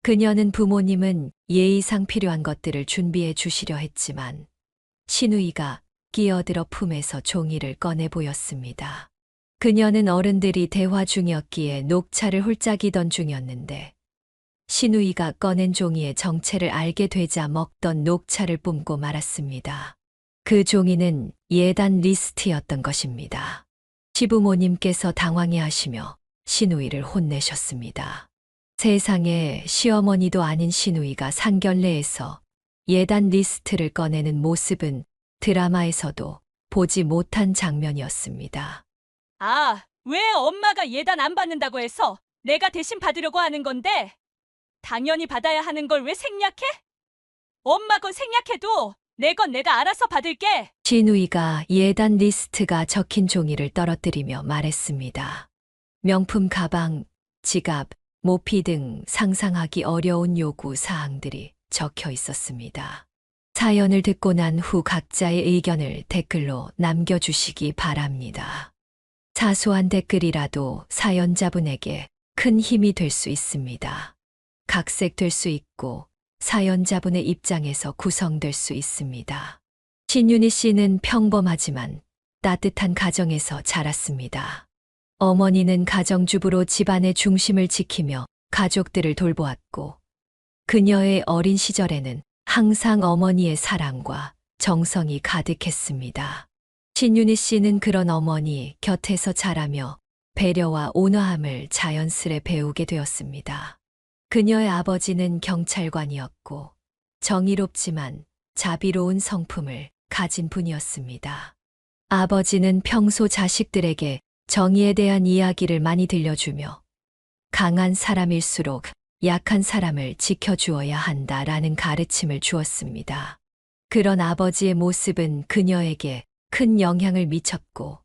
그녀는 부모님은 예의상 필요한 것들을 준비해 주시려 했지만 신우이가 끼어들어 품에서 종이를 꺼내 보였습니다. 그녀는 어른들이 대화 중이었기에 녹차를 홀짝이던 중이었는데 신우이가 꺼낸 종이의 정체를 알게 되자 먹던 녹차를 뿜고 말았습니다. 그 종이는 예단 리스트였던 것입니다. 시부모님께서 당황해하시며 신우이를 혼내셨습니다. 세상에 시어머니도 아닌 신우이가 상견례에서 예단 리스트를 꺼내는 모습은 드라마에서도 보지 못한 장면이었습니다. 아, 왜 엄마가 예단 안 받는다고 해서 내가 대신 받으려고 하는 건데? 당연히 받아야 하는 걸 왜 생략해? 엄마 건 생략해도 내 건 내가 알아서 받을게. 신우이가 예단 리스트가 적힌 종이를 떨어뜨리며 말했습니다. 명품 가방, 지갑, 모피 등 상상하기 어려운 요구 사항들이 적혀 있었습니다. 사연을 듣고 난 후 각자의 의견을 댓글로 남겨주시기 바랍니다. 사소한 댓글이라도 사연자분에게 큰 힘이 될 수 있습니다. 각색될 수 있고 사연자분의 입장에서 구성될 수 있습니다. 신윤희 씨는 평범하지만 따뜻한 가정에서 자랐습니다. 어머니는 가정주부로 집안의 중심을 지키며 가족들을 돌보았고 그녀의 어린 시절에는 항상 어머니의 사랑과 정성이 가득했습니다. 신윤희 씨는 그런 어머니 곁에서 자라며 배려와 온화함을 자연스레 배우게 되었습니다. 그녀의 아버지는 경찰관이었고 정의롭지만 자비로운 성품을 가진 분이었습니다. 아버지는 평소 자식들에게 정의에 대한 이야기를 많이 들려주며 강한 사람일수록 약한 사람을 지켜주어야 한다라는 가르침을 주었습니다. 그런 아버지의 모습은 그녀에게 큰 영향을 미쳤고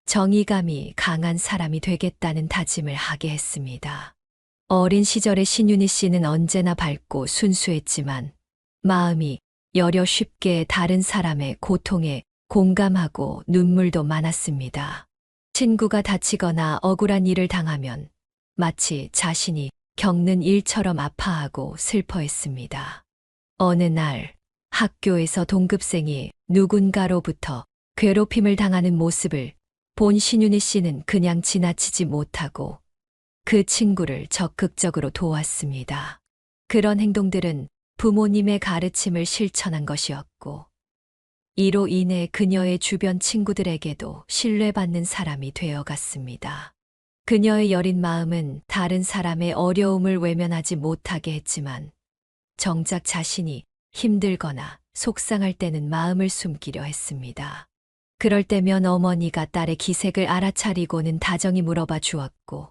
정의감이 강한 사람이 되겠다는 다짐을 하게 했습니다. 어린 시절의 신윤희 씨는 언제나 밝고 순수했지만 마음이 여려 쉽게 다른 사람의 고통에 공감하고 눈물도 많았습니다. 친구가 다치거나 억울한 일을 당하면 마치 자신이 겪는 일처럼 아파하고 슬퍼했습니다. 어느 날 학교에서 동급생이 누군가로부터 괴롭힘을 당하는 모습을 본 신윤희 씨는 그냥 지나치지 못하고 그 친구를 적극적으로 도왔습니다. 그런 행동들은 부모님의 가르침을 실천한 것이었고 이로 인해 그녀의 주변 친구들에게도 신뢰받는 사람이 되어갔습니다. 그녀의 여린 마음은 다른 사람의 어려움을 외면하지 못하게 했지만 정작 자신이 힘들거나 속상할 때는 마음을 숨기려 했습니다. 그럴 때면 어머니가 딸의 기색을 알아차리고는 다정히 물어봐 주었고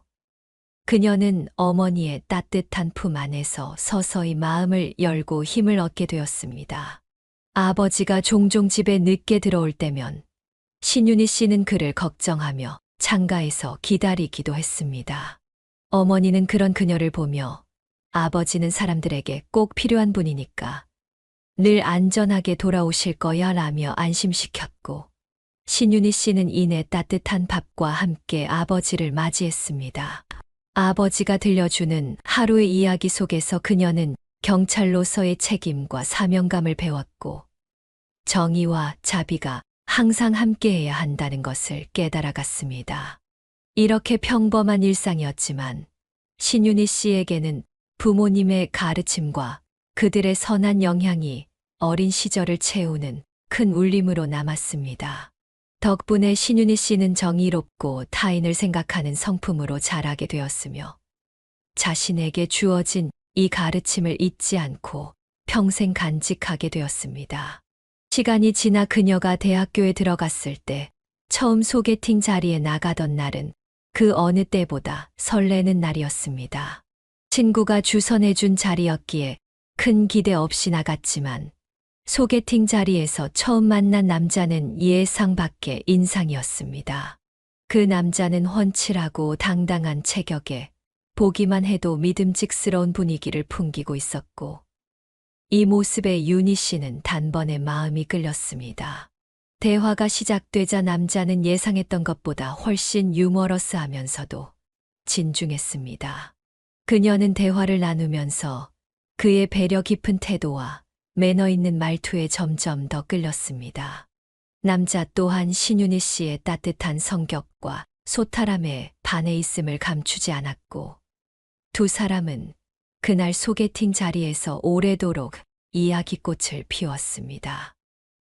그녀는 어머니의 따뜻한 품 안에서 서서히 마음을 열고 힘을 얻게 되었습니다. 아버지가 종종 집에 늦게 들어올 때면 신윤희 씨는 그를 걱정하며 창가에서 기다리기도 했습니다. 어머니는 그런 그녀를 보며 아버지는 사람들에게 꼭 필요한 분이니까 늘 안전하게 돌아오실 거야 라며 안심시켰고 신윤희 씨는 이내 따뜻한 밥과 함께 아버지를 맞이했습니다. 아버지가 들려주는 하루의 이야기 속에서 그녀는 경찰로서의 책임과 사명감을 배웠고 정의와 자비가 항상 함께해야 한다는 것을 깨달아갔습니다. 이렇게 평범한 일상이었지만 신윤희 씨에게는 부모님의 가르침과 그들의 선한 영향이 어린 시절을 채우는 큰 울림으로 남았습니다. 덕분에 신윤희 씨는 정의롭고 타인을 생각하는 성품으로 자라게 되었으며 자신에게 주어진 이 가르침을 잊지 않고 평생 간직하게 되었습니다. 시간이 지나 그녀가 대학교에 들어갔을 때 처음 소개팅 자리에 나가던 날은 그 어느 때보다 설레는 날이었습니다. 친구가 주선해준 자리였기에 큰 기대 없이 나갔지만 소개팅 자리에서 처음 만난 남자는 예상 밖의 인상이었습니다. 그 남자는 훤칠하고 당당한 체격에 보기만 해도 믿음직스러운 분위기를 풍기고 있었고 이 모습에 윤희 씨는 단번에 마음이 끌렸습니다. 대화가 시작되자 남자는 예상했던 것보다 훨씬 유머러스하면서도 진중했습니다. 그녀는 대화를 나누면서 그의 배려 깊은 태도와 매너 있는 말투에 점점 더 끌렸습니다. 남자 또한 신윤희 씨의 따뜻한 성격과 소탈함에 반해 있음을 감추지 않았고, 두 사람은 그날 소개팅 자리에서 오래도록 이야기꽃을 피웠습니다.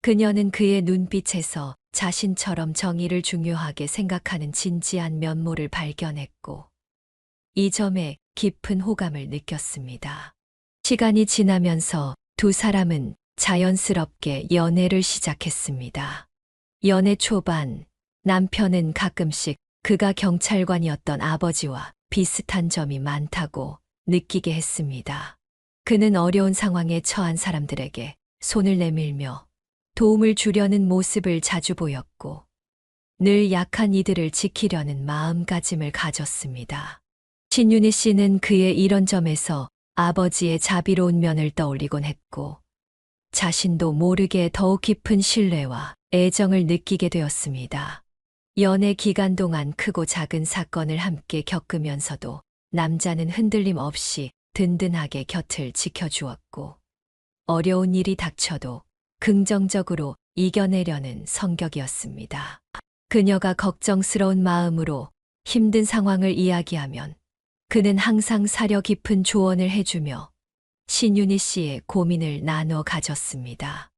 그녀는 그의 눈빛에서 자신처럼 정의를 중요하게 생각하는 진지한 면모를 발견했고, 이 점에 깊은 호감을 느꼈습니다. 시간이 지나면서 두 사람은 자연스럽게 연애를 시작했습니다. 연애 초반, 남편은 가끔씩 그가 경찰관이었던 아버지와 비슷한 점이 많다고 느끼게 했습니다. 그는 어려운 상황에 처한 사람들에게 손을 내밀며 도움을 주려는 모습을 자주 보였고, 늘 약한 이들을 지키려는 마음가짐을 가졌습니다. 신윤희 씨는 그의 이런 점에서 아버지의 자비로운 면을 떠올리곤 했고, 자신도 모르게 더욱 깊은 신뢰와 애정을 느끼게 되었습니다. 연애 기간 동안 크고 작은 사건을 함께 겪으면서도 남자는 흔들림 없이 든든하게 곁을 지켜주었고, 어려운 일이 닥쳐도 긍정적으로 이겨내려는 성격이었습니다. 그녀가 걱정스러운 마음으로 힘든 상황을 이야기하면 그는 항상 사려 깊은 조언을 해주며 신윤희 씨의 고민을 나눠 가졌습니다.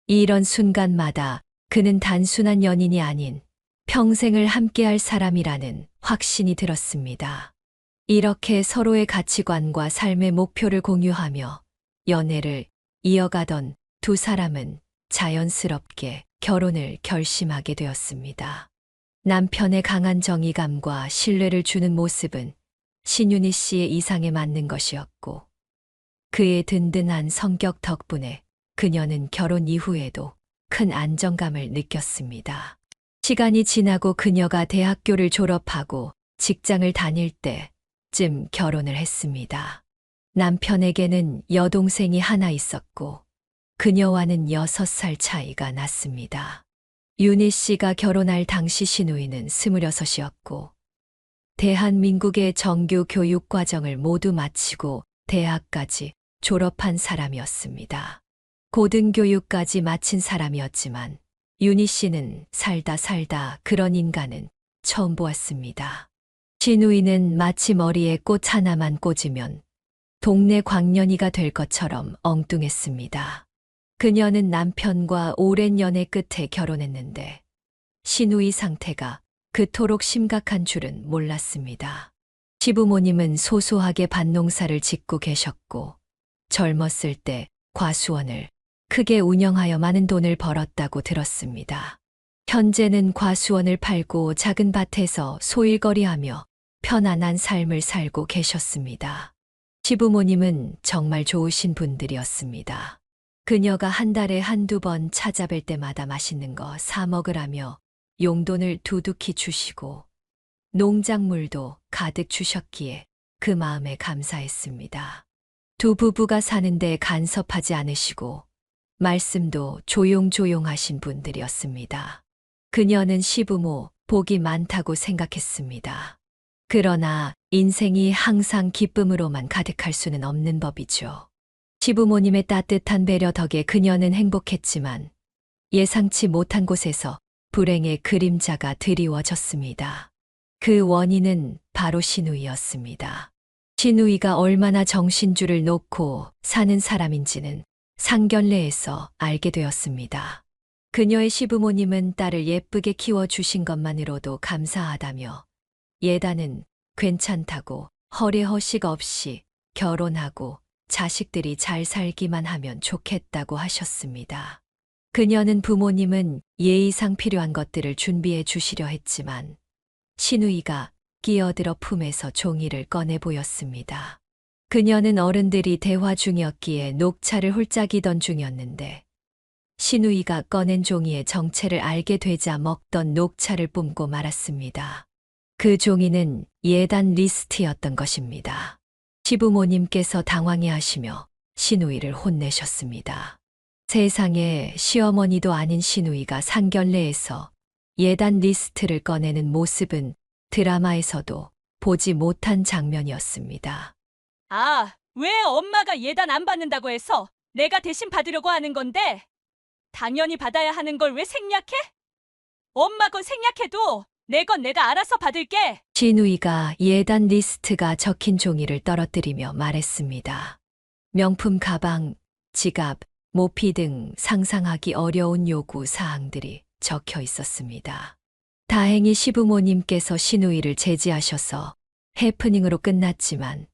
이런 순간마다 그는 단순한 연인이 아닌 평생을 함께할 사람이라는 확신이 들었습니다. 이렇게 서로의 가치관과 삶의 목표를 공유하며 연애를 이어가던 두 사람은 자연스럽게 결혼을 결심하게 되었습니다. 남편의 강한 정의감과 신뢰를 주는 모습은 신윤희 씨의 이상에 맞는 것이었고, 그의 든든한 성격 덕분에 그녀는 결혼 이후에도 큰 안정감을 느꼈습니다. 시간이 지나고 그녀가 대학교를 졸업하고 직장을 다닐 때쯤 결혼을 했습니다. 남편에게는 여동생이 하나 있었고, 그녀와는 6살 차이가 났습니다. 윤희 씨가 결혼할 당시 신우이는 26이었고, 대한민국의 정규 교육 과정을 모두 마치고 대학까지 졸업한 사람이었습니다. 고등교육까지 마친 사람이었지만 윤희 씨는 살다 그런 인간은 처음 보았습니다. 신우이는 마치 머리에 꽃 하나만 꽂으면 동네 광년이가 될 것처럼 엉뚱했습니다. 그녀는 남편과 오랜 연애 끝에 결혼했는데 신우이 상태가 그토록 심각한 줄은 몰랐습니다. 시부모님은 소소하게 밭농사를 짓고 계셨고, 젊었을 때 과수원을 크게 운영하여 많은 돈을 벌었다고 들었습니다. 현재는 과수원을 팔고 작은 밭에서 소일거리하며 편안한 삶을 살고 계셨습니다. 시부모님은 정말 좋으신 분들이었습니다. 그녀가 한 달에 한두 번 찾아뵐 때마다 맛있는 거 사 먹으라며 용돈을 두둑히 주시고 농작물도 가득 주셨기에 그 마음에 감사했습니다. 두 부부가 사는데 간섭하지 않으시고 말씀도 조용조용하신 분들이었습니다. 그녀는 시부모 복이 많다고 생각했습니다. 그러나 인생이 항상 기쁨으로만 가득할 수는 없는 법이죠. 시부모님의 따뜻한 배려 덕에 그녀는 행복했지만 예상치 못한 곳에서 불행의 그림자가 드리워졌습니다. 그 원인은 바로 신우이였습니다. 신우이가 얼마나 정신줄을 놓고 사는 사람인지는 상견례에서 알게 되었습니다. 그녀의 시부모님은 딸을 예쁘게 키워주신 것만으로도 감사하다며 예단은 괜찮다고 허례허식 없이 결혼하고 자식들이 잘 살기만 하면 좋겠다고 하셨습니다. 그녀는 부모님은 예의상 필요한 것들을 준비해 주시려 했지만 신우이가 끼어들어 품에서 종이를 꺼내 보였습니다. 그녀는 어른들이 대화 중이었기에 녹차를 홀짝이던 중이었는데 신우이가 꺼낸 종이의 정체를 알게 되자 먹던 녹차를 뿜고 말았습니다. 그 종이는 예단 리스트였던 것입니다. 시부모님께서 당황해하시며 신우이를 혼내셨습니다. 세상에 시어머니도 아닌 신우이가 상견례에서 예단 리스트를 꺼내는 모습은 드라마에서도 보지 못한 장면이었습니다. 아, 왜 엄마가 예단 안 받는다고 해서 내가 대신 받으려고 하는 건데 당연히 받아야 하는 걸 왜 생략해? 엄마 건 생략해도 내 건 내가 알아서 받을게. 신우이가 예단 리스트가 적힌 종이를 떨어뜨리며 말했습니다. 명품 가방, 지갑, 모피 등 상상하기 어려운 요구 사항들이 적혀 있었습니다. 다행히 시부모님께서 신우이를 제지하셔서 해프닝으로 끝났지만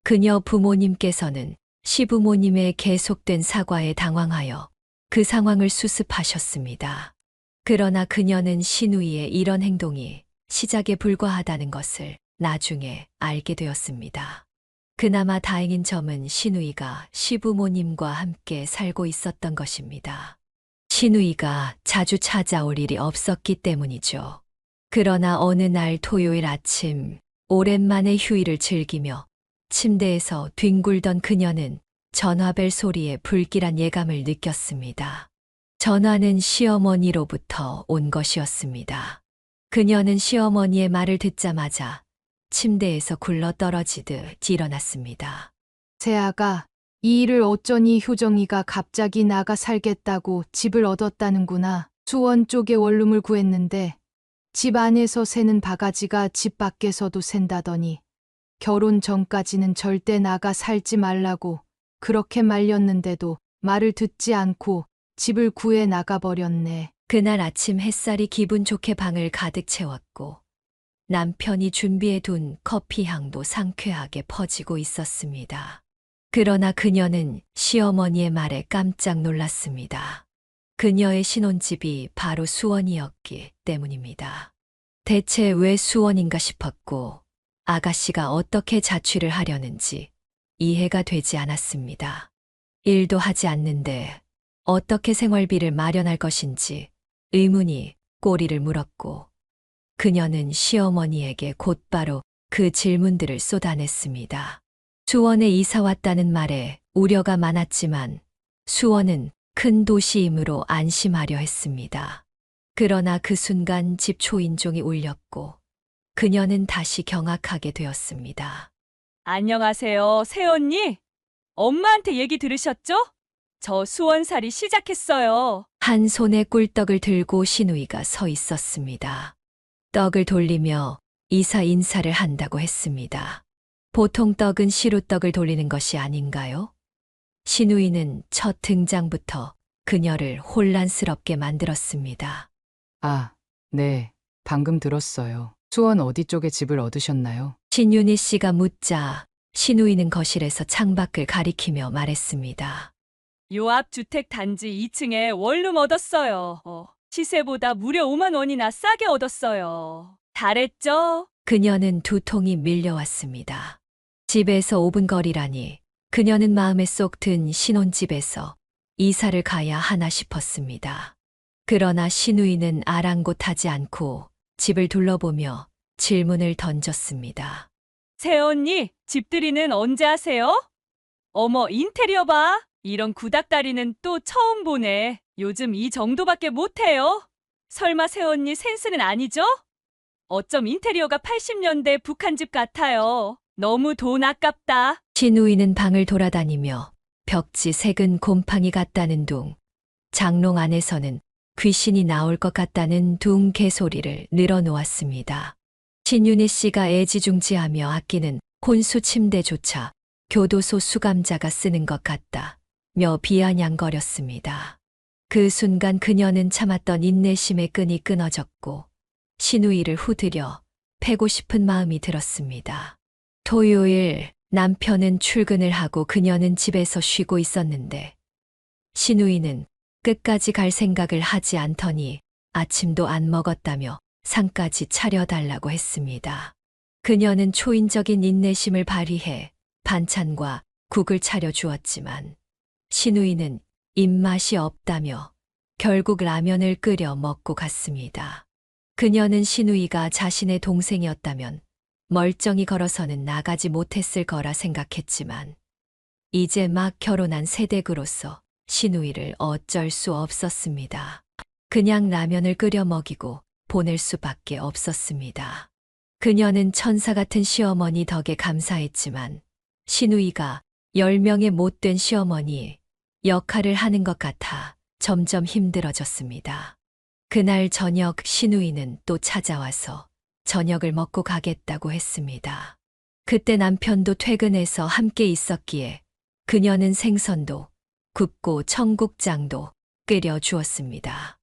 그녀 부모님께서는 시부모님의 계속된 사과에 당황하여 그 상황을 수습하셨습니다. 그러나 그녀는 신우이의 이런 행동이 시작에 불과하다는 것을 나중에 알게 되었습니다. 그나마 다행인 점은 신우이가 시부모님과 함께 살고 있었던 것입니다. 신우이가 자주 찾아올 일이 없었기 때문이죠. 그러나 어느 날 토요일 아침, 오랜만에 휴일을 즐기며 침대에서 뒹굴던 그녀는 전화벨 소리에 불길한 예감을 느꼈습니다. 전화는 시어머니로부터 온 것이었습니다. 그녀는 시어머니의 말을 듣자마자 침대에서 굴러떨어지듯 일어났습니다. 세아가 이 일을 어쩌니 효정이가 갑자기 나가 살겠다고 집을 얻었다는구나. 수원 쪽에 원룸을 구했는데 집 안에서 새는 바가지가 집 밖에서도 샌다더니 결혼 전까지는 절대 나가 살지 말라고 그렇게 말렸는데도 말을 듣지 않고 집을 구해 나가버렸네. 그날 아침 햇살이 기분 좋게 방을 가득 채웠고 남편이 준비해둔 커피 향도 상쾌하게 퍼지고 있었습니다. 그러나 그녀는 시어머니의 말에 깜짝 놀랐습니다. 그녀의 신혼집이 바로 수원이었기 때문입니다. 대체 왜 수원인가 싶었고 아가씨가 어떻게 자취를 하려는지 이해가 되지 않았습니다. 일도 하지 않는데 어떻게 생활비를 마련할 것인지 의문이 꼬리를 물었고 그녀는 시어머니에게 곧바로 그 질문들을 쏟아냈습니다. 수원에 이사 왔다는 말에 우려가 많았지만 수원은 큰 도시이므로 안심하려 했습니다. 그러나 그 순간 집 초인종이 울렸고 그녀는 다시 경악하게 되었습니다. 안녕하세요, 새언니. 엄마한테 얘기 들으셨죠? 저 수원살이 시작했어요. 한 손에 꿀떡을 들고 신우이가 서 있었습니다. 떡을 돌리며 이사 인사를 한다고 했습니다. 보통 떡은 시루떡을 돌리는 것이 아닌가요? 신우이는 첫 등장부터 그녀를 혼란스럽게 만들었습니다. 아, 네. 방금 들었어요. 수원 어디 쪽에 집을 얻으셨나요? 신윤희 씨가 묻자 신우이는 거실에서 창밖을 가리키며 말했습니다. 요 앞 주택 단지 2층에 원룸 얻었어요. 시세보다 무려 5만 원이나 싸게 얻었어요. 잘했죠? 그녀는 두 통이 밀려왔습니다. 집에서 5분 거리라니 그녀는 마음에 쏙 든 신혼집에서 이사를 가야 하나 싶었습니다. 그러나 신우이는 아랑곳하지 않고 집을 둘러보며 질문을 던졌습니다. 새언니, 집들이는 언제 하세요? 어머, 인테리어 봐. 이런 구닥다리는 또 처음 보네. 요즘 이 정도밖에 못해요. 설마 새언니 센스는 아니죠? 어쩜 인테리어가 80년대 북한집 같아요. 너무 돈 아깝다. 신우이는 방을 돌아다니며 벽지 색은 곰팡이 같다는 둥, 장롱 안에서는 귀신이 나올 것 같다는 둥 개소리를 늘어놓았습니다. 신윤희 씨가 애지중지하며 아끼는 혼수 침대조차 교도소 수감자가 쓰는 것 같다며 비아냥거렸습니다. 그 순간 그녀는 참았던 인내심의 끈이 끊어졌고 신우이를 후드려 패고 싶은 마음이 들었습니다. 토요일 남편은 출근을 하고 그녀는 집에서 쉬고 있었는데 신우이는 끝까지 갈 생각을 하지 않더니 아침도 안 먹었다며 상까지 차려달라고 했습니다. 그녀는 초인적인 인내심을 발휘해 반찬과 국을 차려주었지만 신우이는 입맛이 없다며 결국 라면을 끓여 먹고 갔습니다. 그녀는 신우이가 자신의 동생이었다면 멀쩡히 걸어서는 나가지 못했을 거라 생각했지만 이제 막 결혼한 새댁으로서 신우이를 어쩔 수 없었습니다. 그냥 라면을 끓여 먹이고 보낼 수밖에 없었습니다. 그녀는 천사 같은 시어머니 덕에 감사했지만 신우이가 10명의 못된 시어머니 역할을 하는 것 같아 점점 힘들어졌습니다. 그날 저녁 신우이는 또 찾아와서 저녁을 먹고 가겠다고 했습니다. 그때 남편도 퇴근해서 함께 있었기에 그녀는 생선도 굽고 청국장도 끓여 주었습니다.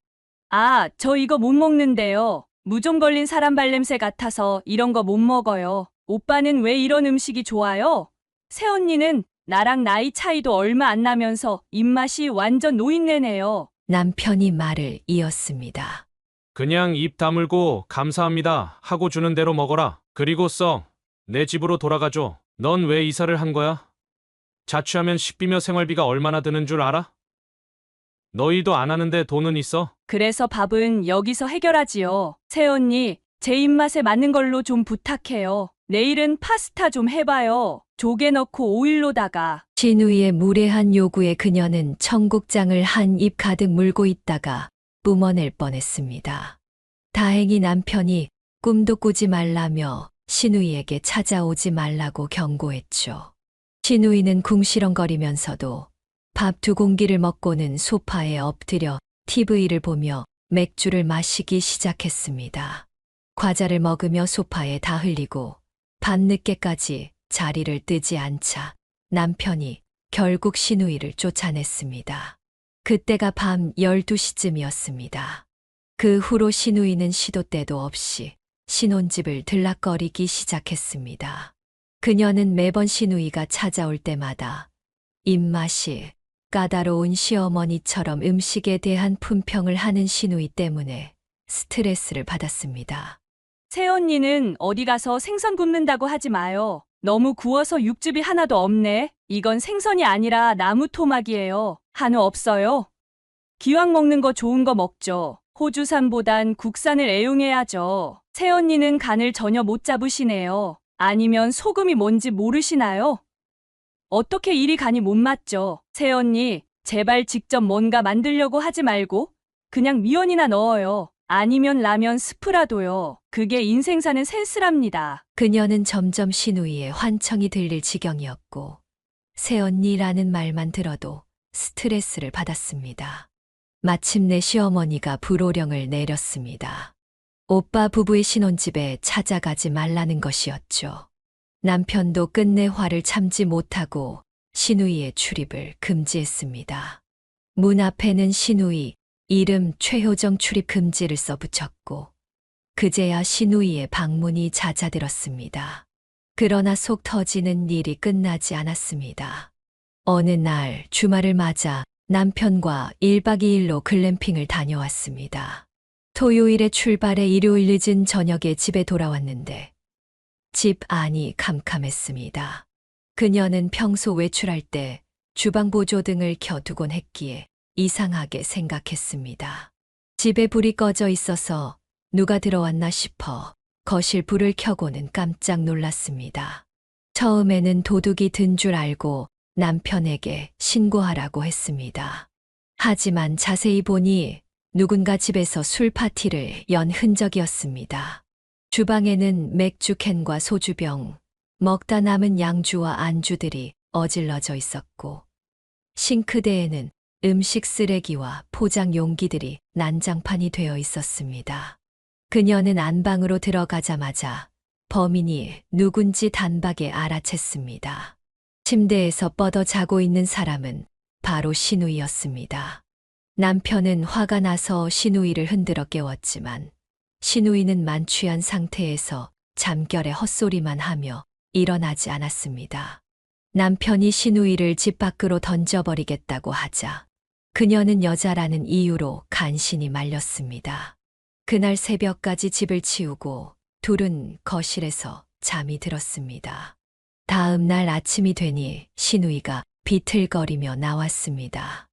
아, 저 이거 못 먹는데요. 무좀 걸린 사람 발냄새 같아서 이런 거 못 먹어요. 오빠는 왜 이런 음식이 좋아요? 새언니는 나랑 나이 차이도 얼마 안 나면서 입맛이 완전 노인네네요. 남편이 말을 이었습니다. 그냥 입 다물고 감사합니다 하고 주는 대로 먹어라. 그리고 내 집으로 돌아가줘. 넌 왜 이사를 한 거야? 자취하면 식비며 생활비가 얼마나 드는 줄 알아? 너희도 안 하는데 돈은 있어? 그래서 밥은 여기서 해결하지요. 새언니, 제 입맛에 맞는 걸로 좀 부탁해요. 내일은 파스타 좀 해봐요. 조개 넣고 오일로다가. 신우이의 무례한 요구에 그녀는 청국장을 한 입 가득 물고 있다가 뿜어낼 뻔했습니다. 다행히 남편이 꿈도 꾸지 말라며 신우이에게 찾아오지 말라고 경고했죠. 신우이는 궁시렁거리면서도 밥 2공기를 먹고는 소파에 엎드려 TV를 보며 맥주를 마시기 시작했습니다. 과자를 먹으며 소파에 다 흘리고 밤늦게까지 자리를 뜨지 않자 남편이 결국 신우이를 쫓아냈습니다. 그때가 밤 12시쯤이었습니다. 그 후로 신우이는 시도 때도 없이 신혼집을 들락거리기 시작했습니다. 그녀는 매번 신우이가 찾아올 때마다 입맛이 까다로운 시어머니처럼 음식에 대한 품평을 하는 신우이 때문에 스트레스를 받았습니다. 새언니는 어디 가서 생선 굽는다고 하지 마요. 너무 구워서 육즙이 하나도 없네. 이건 생선이 아니라 나무 토막이에요. 한우 없어요? 기왕 먹는 거 좋은 거 먹죠. 호주산보단 국산을 애용해야죠. 새언니는 간을 전혀 못 잡으시네요. 아니면 소금이 뭔지 모르시나요? 어떻게 이리 간이 못 맞죠? 새언니, 제발 직접 뭔가 만들려고 하지 말고 그냥 미원이나 넣어요. 아니면 라면 스프라도요. 그게 인생 사는 센스랍니다. 그녀는 점점 신우이의 환청이 들릴 지경이었고 새언니라는 말만 들어도 스트레스를 받았습니다. 마침내 시어머니가 불호령을 내렸습니다. 오빠 부부의 신혼집에 찾아가지 말라는 것이었죠. 남편도 끝내 화를 참지 못하고 신우이의 출입을 금지했습니다. 문 앞에는 신우이 이름 최효정 출입 금지를 써붙였고 그제야 신우이의 방문이 잦아들었습니다. 그러나 속 터지는 일이 끝나지 않았습니다. 어느 날 주말을 맞아 남편과 1박 2일로 글램핑을 다녀왔습니다. 토요일에 출발해 일요일 늦은 저녁에 집에 돌아왔는데 집 안이 캄캄했습니다. 그녀는 평소 외출할 때 주방 보조등을 켜두곤 했기에 이상하게 생각했습니다. 집에 불이 꺼져 있어서 누가 들어왔나 싶어 거실 불을 켜고는 깜짝 놀랐습니다. 처음에는 도둑이 든 줄 알고 남편에게 신고하라고 했습니다. 하지만 자세히 보니 누군가 집에서 술 파티를 연 흔적이었습니다. 주방에는 맥주캔과 소주병, 먹다 남은 양주와 안주들이 어질러져 있었고 싱크대에는 음식 쓰레기와 포장 용기들이 난장판이 되어 있었습니다. 그녀는 안방으로 들어가자마자 범인이 누군지 단박에 알아챘습니다. 침대에서 뻗어 자고 있는 사람은 바로 신우이였습니다. 남편은 화가 나서 신우이를 흔들어 깨웠지만 신우이는 만취한 상태에서 잠결에 헛소리만 하며 일어나지 않았습니다. 남편이 신우이를 집 밖으로 던져버리겠다고 하자 그녀는 여자라는 이유로 간신히 말렸습니다. 그날 새벽까지 집을 치우고 둘은 거실에서 잠이 들었습니다. 다음 날 아침이 되니 신우이가 비틀거리며 나왔습니다.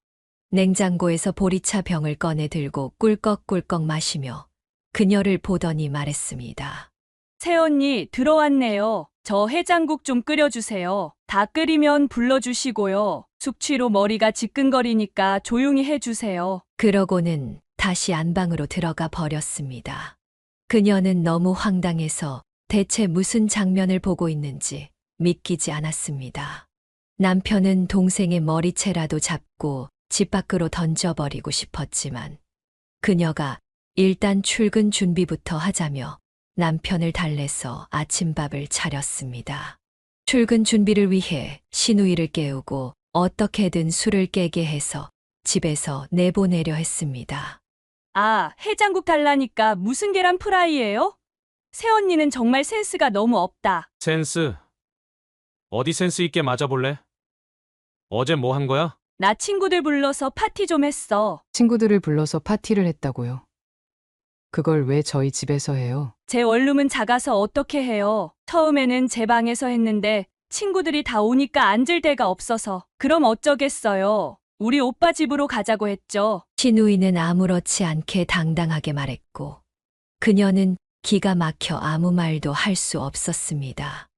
냉장고에서 보리차 병을 꺼내 들고 꿀꺽꿀꺽 마시며 그녀를 보더니 말했습니다. 새언니 들어왔네요. 저 해장국 좀 끓여주세요. 다 끓이면 불러주시고요. 숙취로 머리가 지끈거리니까 조용히 해주세요. 그러고는 다시 안방으로 들어가 버렸습니다. 그녀는 너무 황당해서 대체 무슨 장면을 보고 있는지 믿기지 않았습니다. 남편은 동생의 머리채라도 잡고 집 밖으로 던져버리고 싶었지만 그녀가 일단 출근 준비부터 하자며 남편을 달래서 아침밥을 차렸습니다. 출근 준비를 위해 시누이를 깨우고 어떻게든 술을 깨게 해서 집에서 내보내려 했습니다. 아, 해장국 달라니까 무슨 계란 프라이예요? 새언니는 정말 센스가 너무 없다. 센스. 어디 센스 있게 맞아볼래? 어제 뭐 한 거야? 나 친구들 불러서 파티 좀 했어. 친구들을 불러서 파티를 했다고요. 그걸 왜 저희 집에서 해요? 제 원룸은 작아서 어떻게 해요? 처음에는 제 방에서 했는데 친구들이 다 오니까 앉을 데가 없어서. 그럼 어쩌겠어요. 우리 오빠 집으로 가자고 했죠. 시누이는 아무렇지 않게 당당하게 말했고 그녀는 기가 막혀 아무 말도 할 수 없었습니다.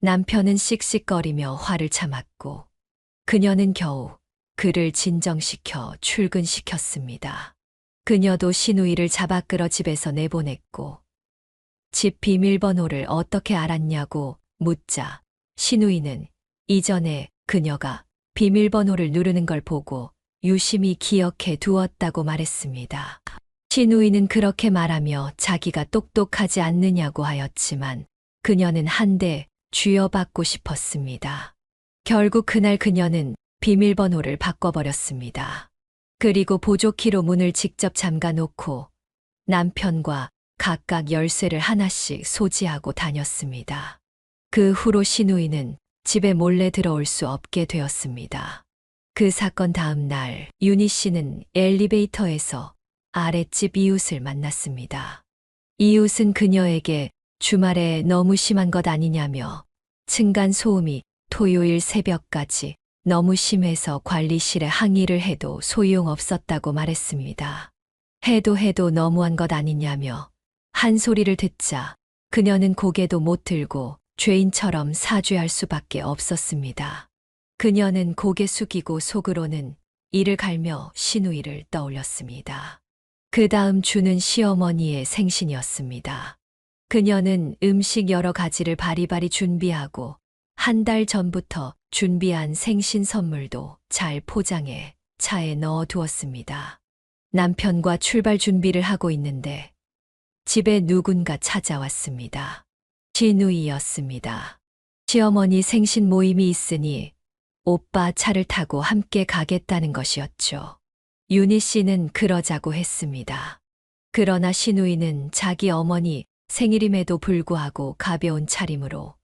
남편은 씩씩거리며 화를 참았고 그녀는 겨우 그를 진정시켜 출근시켰습니다. 그녀도 시누이를 잡아 끌어 집에서 내보냈고 집 비밀번호를 어떻게 알았냐고 묻자 시누이는 이전에 그녀가 비밀번호를 누르는 걸 보고 유심히 기억해 두었다고 말했습니다. 시누이는 그렇게 말하며 자기가 똑똑하지 않느냐고 하였지만 그녀는 한 대 쥐어받고 싶었습니다. 결국 그날 그녀는 비밀번호를 바꿔버렸습니다. 그리고 보조키로 문을 직접 잠가 놓고 남편과 각각 열쇠를 하나씩 소지하고 다녔습니다. 그 후로 시누이는 집에 몰래 들어올 수 없게 되었습니다. 그 사건 다음 날 윤희 씨는 엘리베이터에서 아랫집 이웃을 만났습니다. 이웃은 그녀에게 주말에 너무 심한 것 아니냐며 층간 소음이 토요일 새벽까지 너무 심해서 관리실에 항의를 해도 소용없었다고 말했습니다. 해도 너무한 것 아니냐며 한 소리를 듣자 그녀는 고개도 못 들고 죄인처럼 사죄할 수밖에 없었습니다. 그녀는 고개 숙이고 속으로는 이를 갈며 시누이를 떠올렸습니다. 그 다음 주는 시어머니의 생신이었습니다. 그녀는 음식 여러 가지를 바리바리 준비하고 한 달 전부터 준비한 생신 선물도 잘 포장해 차에 넣어 두었습니다. 남편과 출발 준비를 하고 있는데 집에 누군가 찾아왔습니다. 시누이였습니다. 시어머니 생신 모임이 있으니 오빠 차를 타고 함께 가겠다는 것이었죠. 윤희 씨는 그러자고 했습니다. 그러나 시누이는 자기 어머니 생일임에도 불구하고 가벼운 차림으로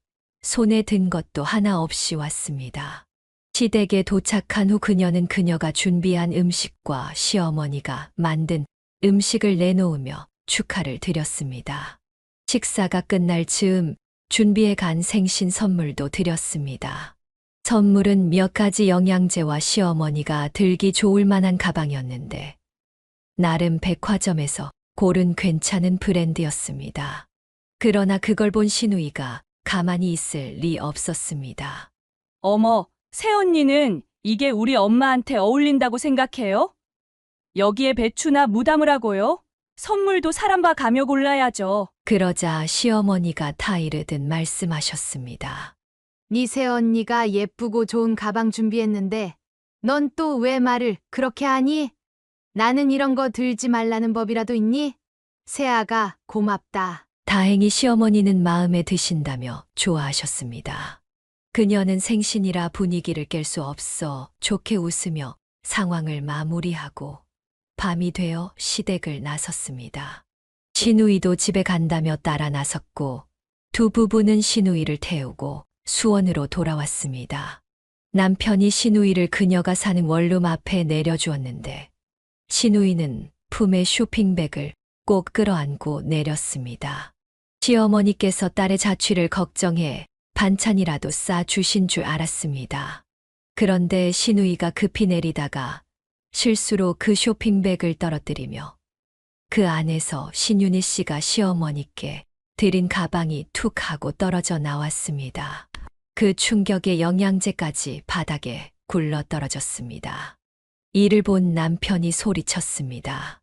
손에 든 것도 하나 없이 왔습니다. 시댁에 도착한 후 그녀는 그녀가 준비한 음식과 시어머니가 만든 음식을 내놓으며 축하를 드렸습니다. 식사가 끝날 즈음 준비해 간 생신 선물도 드렸습니다. 선물은 몇 가지 영양제와 시어머니가 들기 좋을 만한 가방이었는데 나름 백화점에서 고른 괜찮은 브랜드였습니다. 그러나 그걸 본 시누이가 가만히 있을 리 없었습니다. 어머, 새언니는 이게 우리 엄마한테 어울린다고 생각해요? 여기에 배추나 무 담으라고요? 선물도 사람 봐 가며 골라야죠. 그러자 시어머니가 타이르듯 말씀하셨습니다. 네 새언니가 예쁘고 좋은 가방 준비했는데 넌 또 왜 말을 그렇게 하니? 나는 이런 거 들지 말라는 법이라도 있니? 새아가 고맙다. 다행히 시어머니는 마음에 드신다며 좋아하셨습니다. 그녀는 생신이라 분위기를 깰 수 없어 좋게 웃으며 상황을 마무리하고 밤이 되어 시댁을 나섰습니다. 시누이도 집에 간다며 따라 나섰고 두 부부는 시누이를 태우고 수원으로 돌아왔습니다. 남편이 시누이를 그녀가 사는 원룸 앞에 내려주었는데 시누이는 품에 쇼핑백을 꼭 끌어안고 내렸습니다. 시어머니께서 딸의 자취를 걱정해 반찬이라도 싸 주신 줄 알았습니다. 그런데 시누이가 급히 내리다가 실수로 그 쇼핑백을 떨어뜨리며 그 안에서 신윤희 씨가 시어머니께 드린 가방이 툭 하고 떨어져 나왔습니다. 그 충격에 영양제까지 바닥에 굴러 떨어졌습니다. 이를 본 남편이 소리쳤습니다.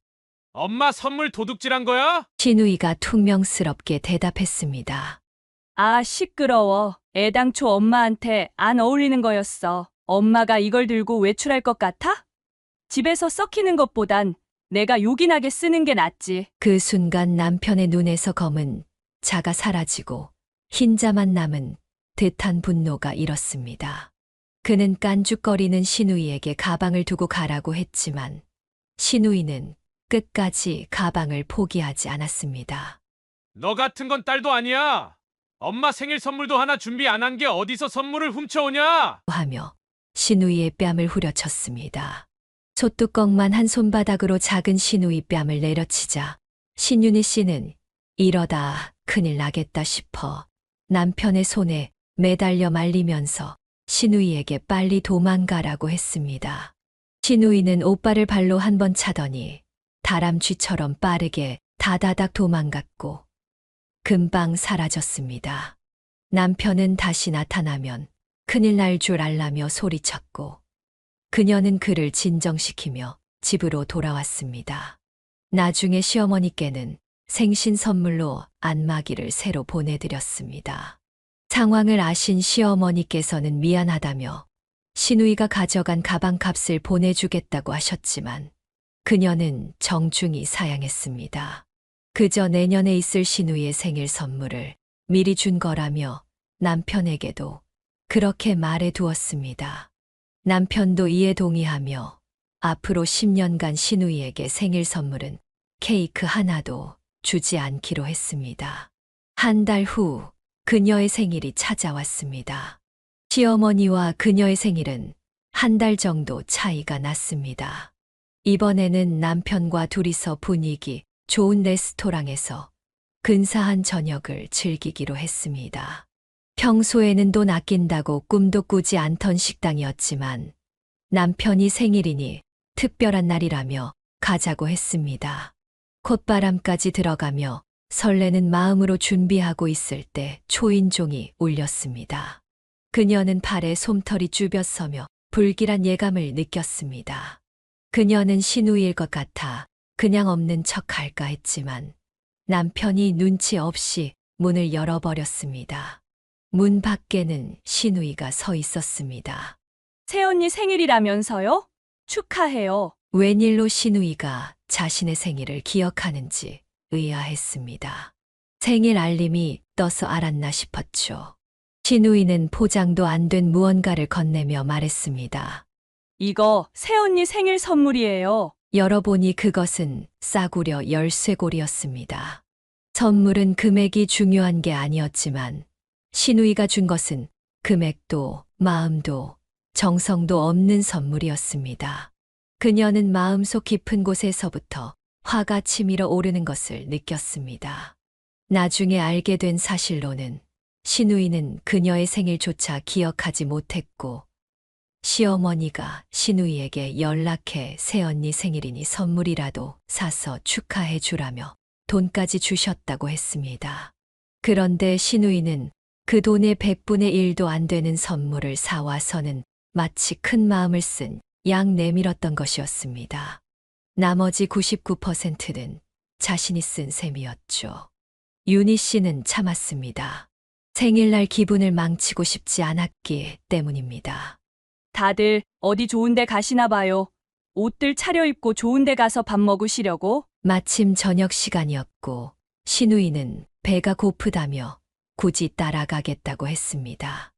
엄마 선물 도둑질한 거야? 시누이가 퉁명스럽게 대답했습니다. 아, 시끄러워. 애당초 엄마한테 안 어울리는 거였어. 엄마가 이걸 들고 외출할 것 같아? 집에서 썩히는 것보단 내가 요긴하게 쓰는 게 낫지. 그 순간 남편의 눈에서 검은 자가 사라지고 흰자만 남은 듯한 분노가 일었습니다. 그는 깐죽거리는 시누이에게 가방을 두고 가라고 했지만 시누이는 끝까지 가방을 포기하지 않았습니다. 너 같은 건 딸도 아니야. 엄마 생일 선물도 하나 준비 안 한 게 어디서 선물을 훔쳐오냐? 하며 시누이의 뺨을 후려쳤습니다. 소뚜껑만 한 손바닥으로 작은 시누이 뺨을 내려치자 신윤희 씨는 이러다 큰일 나겠다 싶어 남편의 손에 매달려 말리면서 시누이에게 빨리 도망가라고 했습니다. 시누이는 오빠를 발로 한 번 차더니 다람쥐처럼 빠르게 다다닥 도망갔고 금방 사라졌습니다. 남편은 다시 나타나면 큰일 날 줄 알라며 소리쳤고 그녀는 그를 진정시키며 집으로 돌아왔습니다. 나중에 시어머니께는 생신 선물로 안마기를 새로 보내드렸습니다. 상황을 아신 시어머니께서는 미안하다며 시누이가 가져간 가방값을 보내주겠다고 하셨지만 그녀는 정중히 사양했습니다. 그저 내년에 있을 시누이의 생일 선물을 미리 준 거라며 남편에게도 그렇게 말해 두었습니다. 남편도 이에 동의하며 앞으로 10년간 시누이에게 생일 선물은 케이크 하나도 주지 않기로 했습니다. 한 달 후 그녀의 생일이 찾아왔습니다. 시어머니와 그녀의 생일은 한 달 정도 차이가 났습니다. 이번에는 남편과 둘이서 분위기 좋은 레스토랑에서 근사한 저녁을 즐기기로 했습니다. 평소에는 돈 아낀다고 꿈도 꾸지 않던 식당이었지만 남편이 생일이니 특별한 날이라며 가자고 했습니다. 콧바람까지 들어가며 설레는 마음으로 준비하고 있을 때 초인종이 울렸습니다. 그녀는 팔에 솜털이 쭈뼛서며 불길한 예감을 느꼈습니다. 그녀는 시누이일 것 같아 그냥 없는 척 할까 했지만 남편이 눈치 없이 문을 열어버렸습니다. 문 밖에는 시누이가 서 있었습니다. 새언니 생일이라면서요? 축하해요. 웬일로 시누이가 자신의 생일을 기억하는지 의아했습니다. 생일 알림이 떠서 알았나 싶었죠. 시누이는 포장도 안 된 무언가를 건네며 말했습니다. 이거 새언니 생일 선물이에요. 열어보니 그것은 싸구려 열쇠고리였습니다. 선물은 금액이 중요한 게 아니었지만 시누이가 준 것은 금액도 마음도 정성도 없는 선물이었습니다. 그녀는 마음속 깊은 곳에서부터 화가 치밀어 오르는 것을 느꼈습니다. 나중에 알게 된 사실로는 시누이는 그녀의 생일조차 기억하지 못했고 시어머니가 시누이에게 연락해 새언니 생일이니 선물이라도 사서 축하해 주라며 돈까지 주셨다고 했습니다. 그런데 시누이는 그 돈의 100분의 1도 안 되는 선물을 사와서는 마치 큰 마음을 쓴 양 내밀었던 것이었습니다. 나머지 99%는 자신이 쓴 셈이었죠. 윤희 씨는 참았습니다. 생일날 기분을 망치고 싶지 않았기 때문입니다. 다들 어디 좋은 데 가시나 봐요. 옷들 차려입고 좋은 데 가서 밥 먹으시려고? 마침 저녁 시간이었고 시누이는 배가 고프다며 굳이 따라가겠다고 했습니다.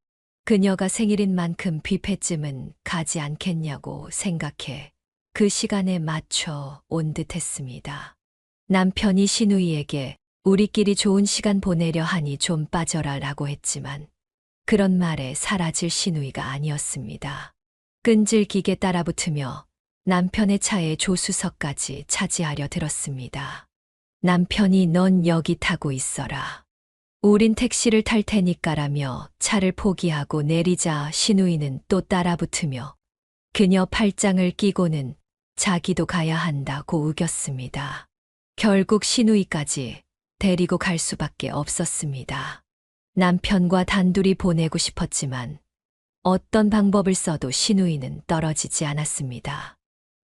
그녀가 생일인 만큼 뷔페쯤은 가지 않겠냐고 생각해 그 시간에 맞춰 온 듯했습니다. 남편이 시누이에게 우리끼리 좋은 시간 보내려 하니 좀 빠져라라고 했지만 그런 말에 사라질 시누이가 아니었습니다. 끈질기게 따라붙으며 남편의 차에 조수석까지 차지하려 들었습니다. 남편이 넌 여기 타고 있어라. 우린 택시를 탈 테니까라며 차를 포기하고 내리자 시누이는 또 따라붙으며 그녀 팔짱을 끼고는 자기도 가야 한다고 우겼습니다. 결국 시누이까지 데리고 갈 수밖에 없었습니다. 남편과 단둘이 보내고 싶었지만 어떤 방법을 써도 시누이는 떨어지지 않았습니다.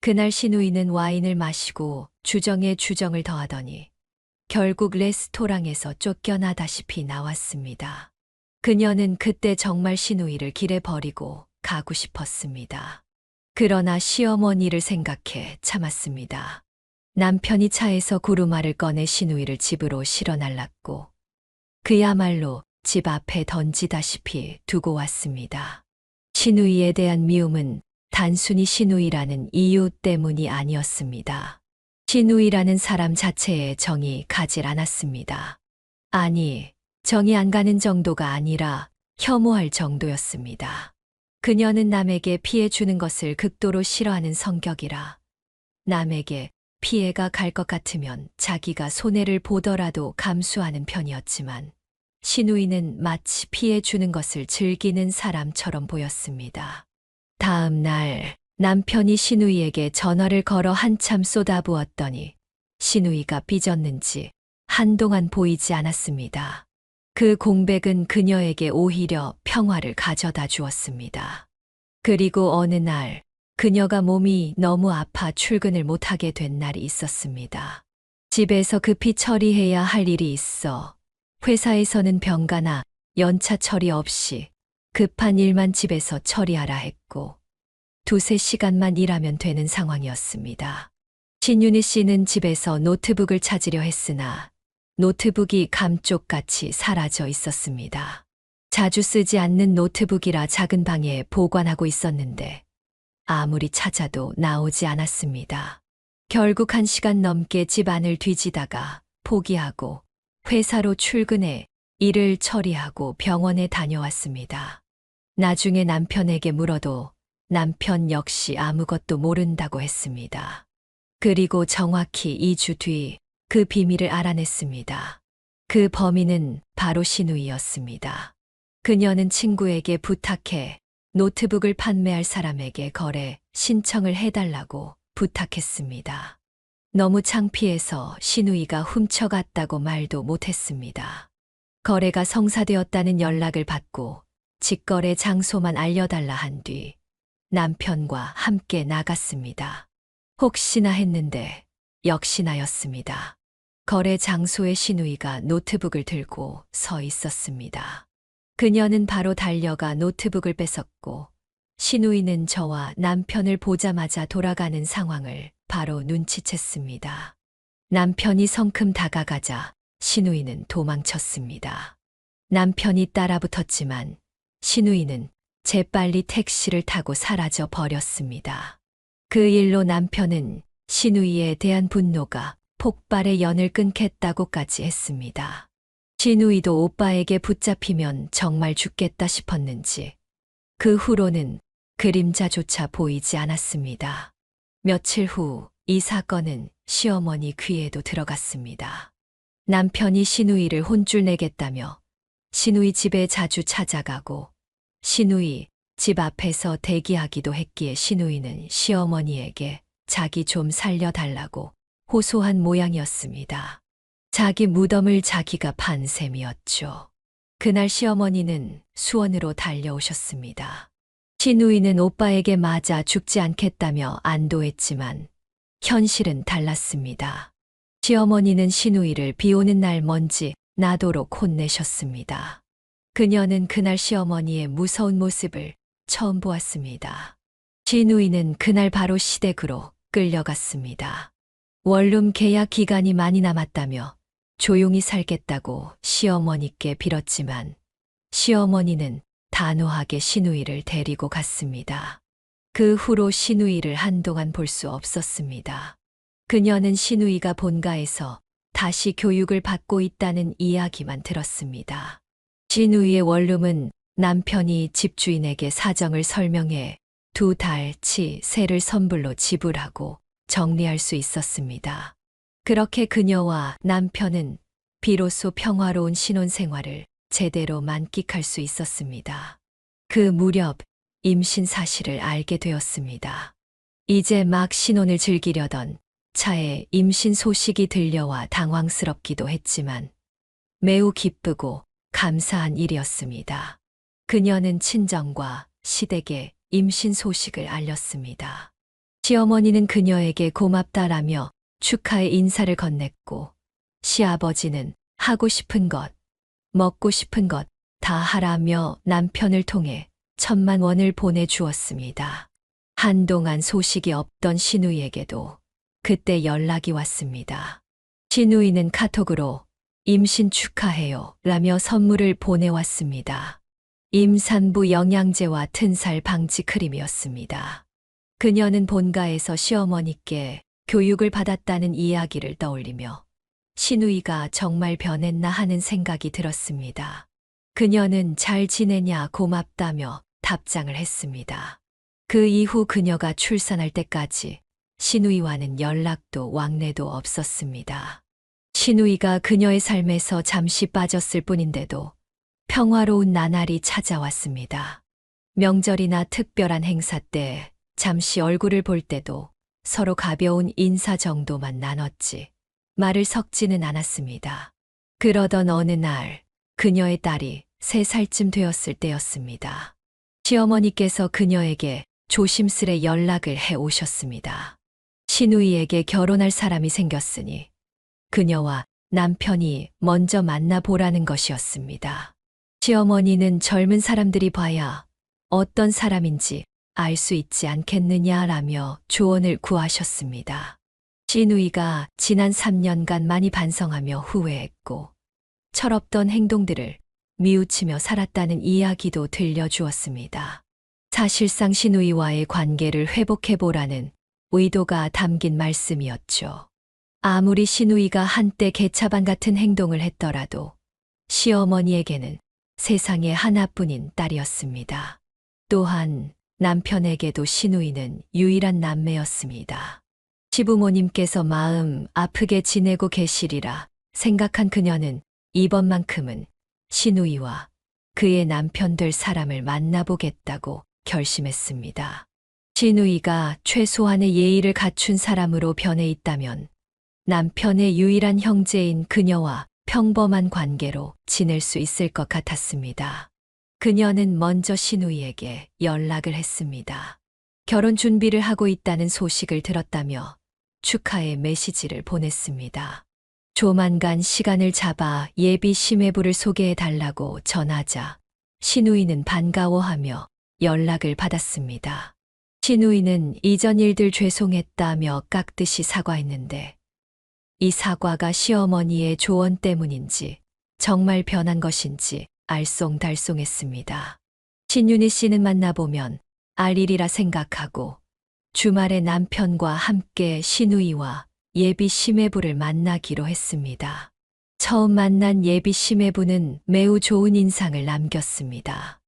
그날 시누이는 와인을 마시고 주정에 주정을 더하더니 결국 레스토랑에서 쫓겨나다시피 나왔습니다. 그녀는 그때 정말 시누이를 길에 버리고 가고 싶었습니다. 그러나 시어머니를 생각해 참았습니다. 남편이 차에서 구루마를 꺼내 시누이를 집으로 실어 날랐고 그야말로 집 앞에 던지다시피 두고 왔습니다. 시누이에 대한 미움은 단순히 시누이라는 이유 때문이 아니었습니다. 시누이라는 사람 자체에 정이 가질 않았습니다. 아니, 정이 안 가는 정도가 아니라 혐오할 정도였습니다. 그녀는 남에게 피해 주는 것을 극도로 싫어하는 성격이라 남에게 피해가 갈 것 같으면 자기가 손해를 보더라도 감수하는 편이었지만 시누이는 마치 피해 주는 것을 즐기는 사람처럼 보였습니다. 다음 날 남편이 시누이에게 전화를 걸어 한참 쏟아부었더니 시누이가 삐졌는지 한동안 보이지 않았습니다. 그 공백은 그녀에게 오히려 평화를 가져다 주었습니다. 그리고 어느 날 그녀가 몸이 너무 아파 출근을 못하게 된 날이 있었습니다. 집에서 급히 처리해야 할 일이 있어 회사에서는 병가나 연차 처리 없이 급한 일만 집에서 처리하라 했고 2~3시간만 일하면 되는 상황이었습니다. 신윤희 씨는 집에서 노트북을 찾으려 했으나 노트북이 감쪽같이 사라져 있었습니다. 자주 쓰지 않는 노트북이라 작은 방에 보관하고 있었는데 아무리 찾아도 나오지 않았습니다. 결국 1시간 넘게 집 안을 뒤지다가 포기하고 회사로 출근해 일을 처리하고 병원에 다녀왔습니다. 나중에 남편에게 물어도 남편 역시 아무것도 모른다고 했습니다. 그리고 정확히 2주 뒤 그 비밀을 알아냈습니다. 그 범인은 바로 시누이였습니다. 그녀는 친구에게 부탁해 노트북을 판매할 사람에게 거래 신청을 해달라고 부탁했습니다. 너무 창피해서 시누이가 훔쳐갔다고 말도 못했습니다. 거래가 성사되었다는 연락을 받고 직거래 장소만 알려달라 한 뒤 남편과 함께 나갔습니다. 혹시나 했는데 역시나였습니다. 거래 장소에 시누이가 노트북을 들고 서 있었습니다. 그녀는 바로 달려가 노트북을 뺏었고 시누이는 저와 남편을 보자마자 돌아가는 상황을 바로 눈치챘습니다. 남편이 성큼 다가가자 시누이는 도망쳤습니다. 남편이 따라붙었지만 시누이는 재빨리 택시를 타고 사라져 버렸습니다. 그 일로 남편은 시누이에 대한 분노가 폭발의 연을 끊겠다고까지 했습니다. 시누이도 오빠에게 붙잡히면 정말 죽겠다 싶었는지 그 후로는 그림자조차 보이지 않았습니다. 며칠 후 이 사건은 시어머니 귀에도 들어갔습니다. 남편이 시누이를 혼쭐 내겠다며 시누이 집에 자주 찾아가고 시누이 집 앞에서 대기하기도 했기에 시누이는 시어머니에게 자기 좀 살려달라고 호소한 모양이었습니다. 자기 무덤을 자기가 판 셈이었죠. 그날 시어머니는 수원으로 달려오셨습니다. 시누이는 오빠에게 맞아 죽지 않겠다며 안도했지만 현실은 달랐습니다. 시어머니는 시누이를 비 오는 날 먼지 나도록 혼내셨습니다. 그녀는 그날 시어머니의 무서운 모습을 처음 보았습니다. 시누이는 그날 바로 시댁으로 끌려갔습니다. 원룸 계약 기간이 많이 남았다며 조용히 살겠다고 시어머니께 빌었지만 시어머니는 단호하게 시누이를 데리고 갔습니다. 그 후로 시누이를 한동안 볼 수 없었습니다. 그녀는 시누이가 본가에서 다시 교육을 받고 있다는 이야기만 들었습니다. 시누이의 원룸은 남편이 집주인에게 사정을 설명해 2달치 세를 선불로 지불하고 정리할 수 있었습니다. 그렇게 그녀와 남편은 비로소 평화로운 신혼생활을 제대로 만끽할 수 있었습니다. 그 무렵 임신 사실을 알게 되었습니다. 이제 막 신혼을 즐기려던 차에 임신 소식이 들려와 당황스럽기도 했지만 매우 기쁘고 감사한 일이었습니다. 그녀는 친정과 시댁에 임신 소식을 알렸습니다. 시어머니는 그녀에게 고맙다라며 축하의 인사를 건넸고 시아버지는 하고 싶은 것, 먹고 싶은 것 다 하라며 남편을 통해 1,000만 원을 보내주었습니다. 한동안 소식이 없던 신우이에게도 그때 연락이 왔습니다. 신우이는 카톡으로 임신 축하해요 라며 선물을 보내왔습니다. 임산부 영양제와 튼살 방지 크림이었습니다. 그녀는 본가에서 시어머니께 교육을 받았다는 이야기를 떠올리며 신우이가 정말 변했나 하는 생각이 들었습니다. 그녀는 잘 지내냐 고맙다며 답장을 했습니다. 그 이후 그녀가 출산할 때까지 신우이와는 연락도 왕래도 없었습니다. 신우이가 그녀의 삶에서 잠시 빠졌을 뿐인데도 평화로운 나날이 찾아왔습니다. 명절이나 특별한 행사 때 잠시 얼굴을 볼 때도 서로 가벼운 인사 정도만 나눴지 말을 섞지는 않았습니다. 그러던 어느 날 그녀의 딸이 3살쯤 되었을 때였습니다. 시어머니께서 그녀에게 조심스레 연락을 해 오셨습니다. 신우이에게 결혼할 사람이 생겼으니 그녀와 남편이 먼저 만나보라는 것이었습니다. 시어머니는 젊은 사람들이 봐야 어떤 사람인지 알 수 있지 않겠느냐라며 조언을 구하셨습니다. 신우이가 지난 3년간 많이 반성하며 후회했고 철없던 행동들을 미우치며 살았다는 이야기도 들려주었습니다. 사실상 신우이와의 관계를 회복해보라는 의도가 담긴 말씀이었죠. 아무리 신우이가 한때 개차반 같은 행동을 했더라도 시어머니에게는 세상에 하나뿐인 딸이었습니다. 또한 남편에게도 신우이는 유일한 남매였습니다. 시부모님께서 마음 아프게 지내고 계시리라 생각한 그녀는 이번만큼은 신우이와 그의 남편 될 사람을 만나보겠다고 결심했습니다. 신우이가 최소한의 예의를 갖춘 사람으로 변해 있다면 남편의 유일한 형제인 그녀와 평범한 관계로 지낼 수 있을 것 같았습니다. 그녀는 먼저 신우이에게 연락을 했습니다. 결혼 준비를 하고 있다는 소식을 들었다며 축하의 메시지를 보냈습니다. 조만간 시간을 잡아 예비 시매부를 소개해 달라고 전하자 신우이는 반가워하며 연락을 받았습니다. 신우이는 이전 일들 죄송했다며 깍듯이 사과했는데 이 사과가 시어머니의 조언 때문인지 정말 변한 것인지 알쏭달쏭했습니다. 신윤희 씨는 만나보면 알 일이라 생각하고 주말에 남편과 함께 신우이와 예비 시매부를 만나기로 했습니다. 처음 만난 예비 시매부는 매우 좋은 인상을 남겼습니다.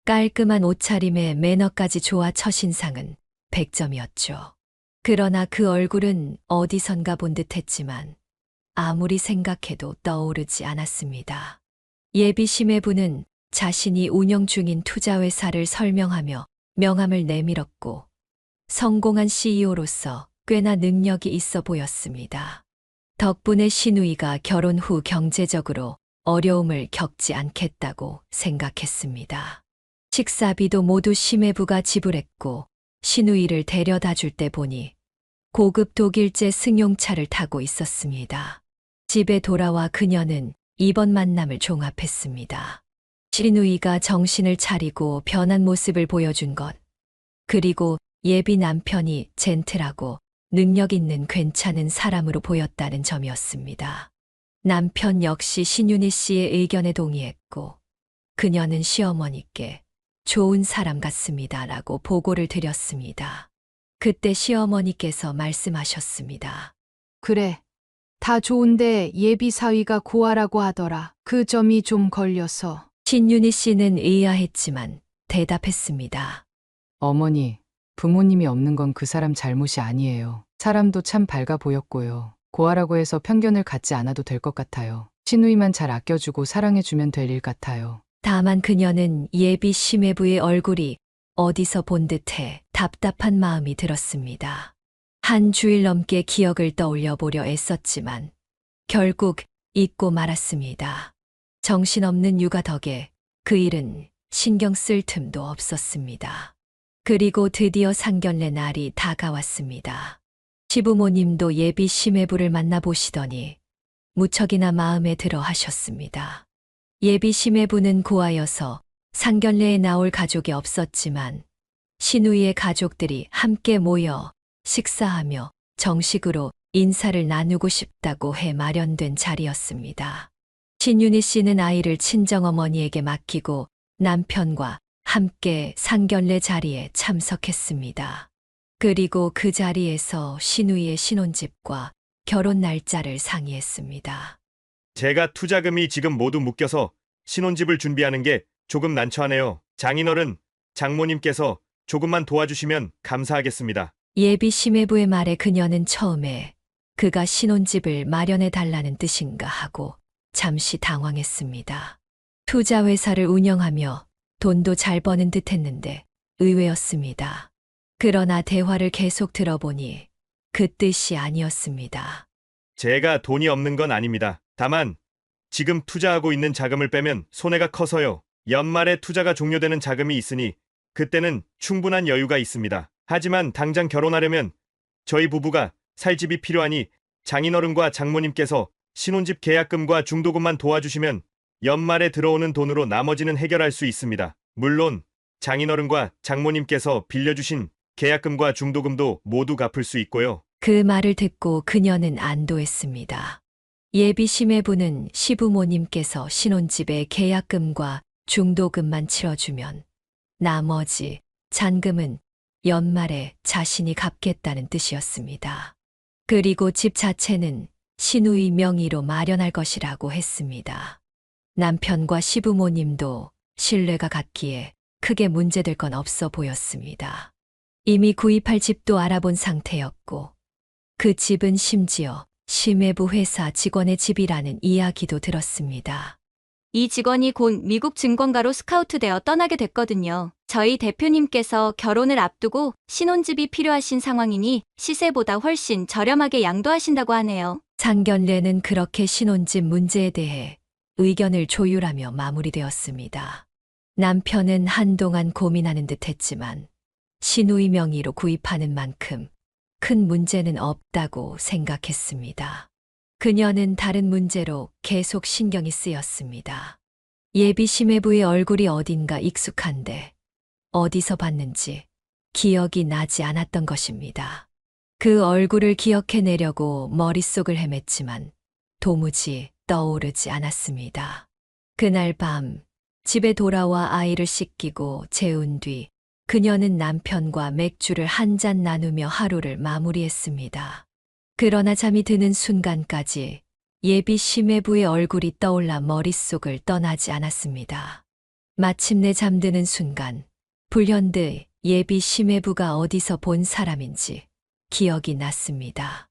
깔끔한 옷차림에 매너까지 좋아 첫인상은 100점이었죠. 그러나 그 얼굴은 어디선가 본 듯했지만 아무리 생각해도 떠오르지 않았습니다. 예비 시매부는 자신이 운영 중인 투자회사를 설명하며 명함을 내밀었고 성공한 CEO로서 꽤나 능력이 있어 보였습니다. 덕분에 신우이가 결혼 후 경제적으로 어려움을 겪지 않겠다고 생각했습니다. 식사비도 모두 시매부가 지불했고 신우이를 데려다 줄 때 보니 고급 독일제 승용차를 타고 있었습니다. 집에 돌아와 그녀는 이번 만남을 종합했습니다. 신우이가 정신을 차리고 변한 모습을 보여준 것, 그리고 예비 남편이 젠틀하고 능력 있는 괜찮은 사람으로 보였다는 점이었습니다. 남편 역시 신윤희 씨의 의견에 동의했고 그녀는 시어머니께 좋은 사람 같습니다라고 보고를 드렸습니다. 그때 시어머니께서 말씀하셨습니다. 그래. 다 좋은데 예비 사위가 고아라고 하더라. 그 점이 좀 걸려서. 신윤희 씨는 의아했지만 대답했습니다. 어머니, 부모님이 없는 건 그 사람 잘못이 아니에요. 사람도 참 밝아 보였고요. 고아라고 해서 편견을 갖지 않아도 될 것 같아요. 신우이만 잘 아껴주고 사랑해주면 될 일 같아요. 다만 그녀는 예비 시매부의 얼굴이 어디서 본 듯해 답답한 마음이 들었습니다. 한 주일 넘게 기억을 떠올려 보려 애썼지만 결국 잊고 말았습니다. 정신없는 육아 덕에 그 일은 신경 쓸 틈도 없었습니다. 그리고 드디어 상견례 날이 다가왔습니다. 시부모님도 예비 시매부를 만나보시더니 무척이나 마음에 들어 하셨습니다. 예비 시매부는 고아여서 상견례에 나올 가족이 없었지만 신우이의 가족들이 함께 모여 식사하며 정식으로 인사를 나누고 싶다고 해 마련된 자리였습니다. 신윤희 씨는 아이를 친정어머니에게 맡기고 남편과 함께 상견례 자리에 참석했습니다. 그리고 그 자리에서 신우이의 신혼집과 결혼 날짜를 상의했습니다. 제가 투자금이 지금 모두 묶여서 신혼집을 준비하는 게 조금 난처하네요. 장인어른, 장모님께서 조금만 도와주시면 감사하겠습니다. 예비 시매부의 말에 그녀는 처음에 그가 신혼집을 마련해 달라는 뜻인가 하고 잠시 당황했습니다. 투자회사를 운영하며 돈도 잘 버는 듯 했는데 의외였습니다. 그러나 대화를 계속 들어보니 그 뜻이 아니었습니다. 제가 돈이 없는 건 아닙니다. 다만 지금 투자하고 있는 자금을 빼면 손해가 커서요. 연말에 투자가 종료되는 자금이 있으니 그때는 충분한 여유가 있습니다. 하지만 당장 결혼하려면 저희 부부가 살 집이 필요하니 장인어른과 장모님께서 신혼집 계약금과 중도금만 도와주시면 연말에 들어오는 돈으로 나머지는 해결할 수 있습니다. 물론 장인어른과 장모님께서 빌려주신 계약금과 중도금도 모두 갚을 수 있고요. 그 말을 듣고 그녀는 안도했습니다. 예비 시매부는 시부모님께서 신혼집의 계약금과 중도금만 치러주면 나머지 잔금은 연말에 자신이 갚겠다는 뜻이었습니다. 그리고 집 자체는 신우이 명의로 마련할 것이라고 했습니다. 남편과 시부모님도 신뢰가 갔기에 크게 문제될 건 없어 보였습니다. 이미 구입할 집도 알아본 상태였고 그 집은 심지어 시매부 회사 직원의 집이라는 이야기도 들었습니다. 이 직원이 곧 미국 증권가로 스카우트되어 떠나게 됐거든요. 저희 대표님께서 결혼을 앞두고 신혼집이 필요하신 상황이니 시세보다 훨씬 저렴하게 양도하신다고 하네요. 상견례는 그렇게 신혼집 문제에 대해 의견을 조율하며 마무리되었습니다. 남편은 한동안 고민하는 듯 했지만 신우이 명의로 구입하는 만큼 큰 문제는 없다고 생각했습니다. 그녀는 다른 문제로 계속 신경이 쓰였습니다. 예비 시매부의 얼굴이 어딘가 익숙한데 어디서 봤는지 기억이 나지 않았던 것입니다. 그 얼굴을 기억해내려고 머릿속을 헤맸지만 도무지 떠오르지 않았습니다. 그날 밤 집에 돌아와 아이를 씻기고 재운 뒤 그녀는 남편과 맥주를 한 잔 나누며 하루를 마무리했습니다. 그러나 잠이 드는 순간까지 예비 시매부의 얼굴이 떠올라 머릿속을 떠나지 않았습니다. 마침내 잠드는 순간 불현듯 예비 시매부가 어디서 본 사람인지 기억이 났습니다.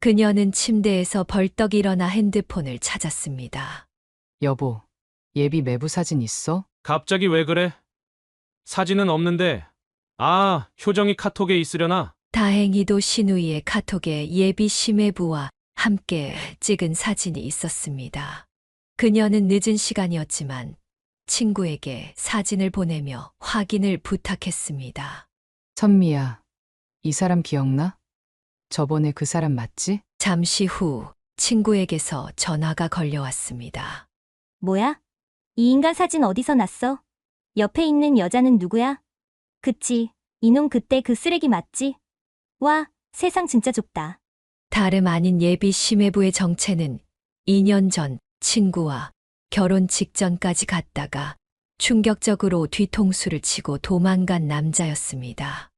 그녀는 침대에서 벌떡 일어나 핸드폰을 찾았습니다. 여보, 예비 매부 사진 있어? 갑자기 왜 그래? 사진은 없는데. 아, 효정이 카톡에 있으려나? 다행히도 신우이의 카톡에 예비 시매부와 함께 찍은 사진이 있었습니다. 그녀는 늦은 시간이었지만 친구에게 사진을 보내며 확인을 부탁했습니다. 선미야, 이 사람 기억나? 저번에 그 사람 맞지? 잠시 후 친구에게서 전화가 걸려왔습니다. 뭐야? 이 인간 사진 어디서 났어? 옆에 있는 여자는 누구야? 그치, 이놈 그때 그 쓰레기 맞지? 와, 세상 진짜 좁다. 다름 아닌 예비 시매부의 정체는 2년 전 친구와 결혼 직전까지 갔다가 충격적으로 뒤통수를 치고 도망간 남자였습니다.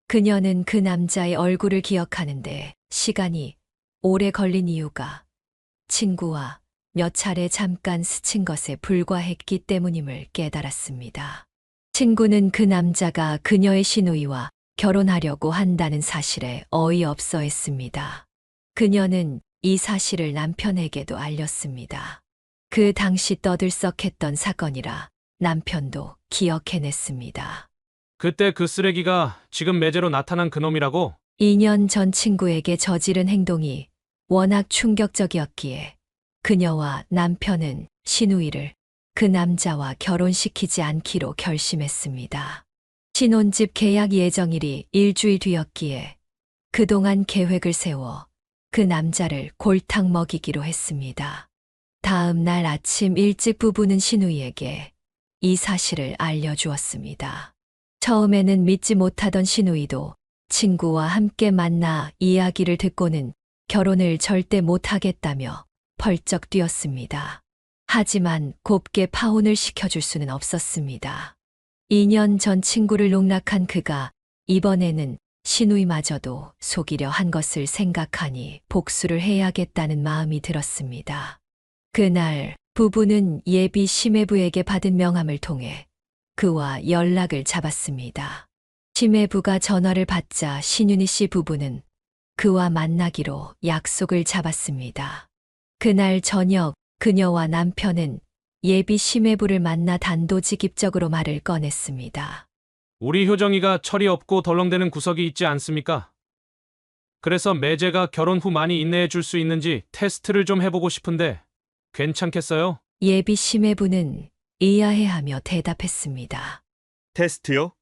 그녀는 그 남자의 얼굴을 기억하는데 시간이 오래 걸린 이유가 친구와 몇 차례 잠깐 스친 것에 불과했기 때문임을 깨달았습니다. 친구는 그 남자가 그녀의 시누이와 결혼하려고 한다는 사실에 어이없어 했습니다. 그녀는 이 사실을 남편에게도 알렸습니다. 그 당시 떠들썩했던 사건이라 남편도 기억해냈습니다. 그때 그 쓰레기가 지금 매제로 나타난 그놈이라고? 2년 전 친구에게 저지른 행동이 워낙 충격적이었기에 그녀와 남편은 시누이를 그 남자와 결혼시키지 않기로 결심했습니다. 신혼집 계약 예정일이 일주일 뒤였기에 그동안 계획을 세워 그 남자를 골탕 먹이기로 했습니다. 다음 날 아침 일찍 부부는 신우이에게 이 사실을 알려주었습니다. 처음에는 믿지 못하던 신우이도 친구와 함께 만나 이야기를 듣고는 결혼을 절대 못하겠다며 펄쩍 뛰었습니다. 하지만 곱게 파혼을 시켜줄 수는 없었습니다. 2년 전 친구를 농락한 그가 이번에는 신우이마저도 속이려 한 것을 생각하니 복수를 해야겠다는 마음이 들었습니다. 그날 부부는 예비 심해부에게 받은 명함을 통해 그와 연락을 잡았습니다. 심해부가 전화를 받자 신윤희 씨 부부는 그와 만나기로 약속을 잡았습니다. 그날 저녁 그녀와 남편은 예비 심해부를 만나 단도직입적으로 말을 꺼냈습니다. 우리 효정이가 철이 없고 덜렁대는 구석이 있지 않습니까? 그래서 매제가 결혼 후 많이 인내해 줄 수 있는지 테스트를 좀 해보고 싶은데 괜찮겠어요? 예비 심해부는 의아해하며 대답했습니다. 테스트요?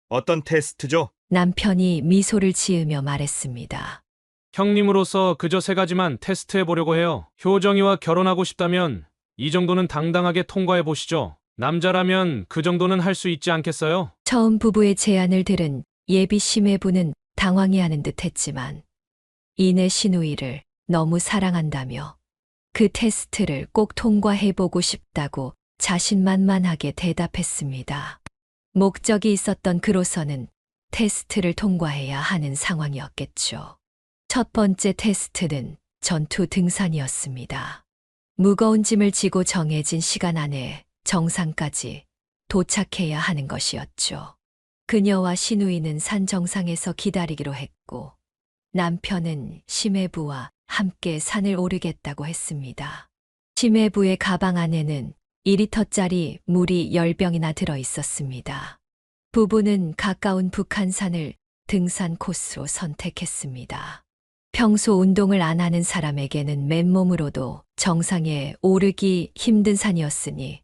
어떤 테스트죠? 남편이 미소를 지으며 말했습니다. 형님으로서 그저 3가지만 테스트해 보려고 해요. 효정이와 결혼하고 싶다면 이 정도는 당당하게 통과해 보시죠. 남자라면 그 정도는 할 수 있지 않겠어요? 처음 부부의 제안을 들은 예비 심해부는 당황해하는 듯했지만 이내 신우이를 너무 사랑한다며 그 테스트를 꼭 통과해보고 싶다고 자신만만하게 대답했습니다. 목적이 있었던 그로서는 테스트를 통과해야 하는 상황이었겠죠. 첫 번째 테스트는 전투 등산이었습니다. 무거운 짐을 지고 정해진 시간 안에 정상까지 도착해야 하는 것이었죠. 그녀와 신우이는 산 정상에서 기다리기로 했고 남편은 심해부와 함께 산을 오르겠다고 했습니다. 심해부의 가방 안에는 2리터짜리 물이 10병이나 들어 있었습니다. 부부는 가까운 북한산을 등산 코스로 선택했습니다. 평소 운동을 안 하는 사람에게는 맨몸으로도 정상에 오르기 힘든 산이었으니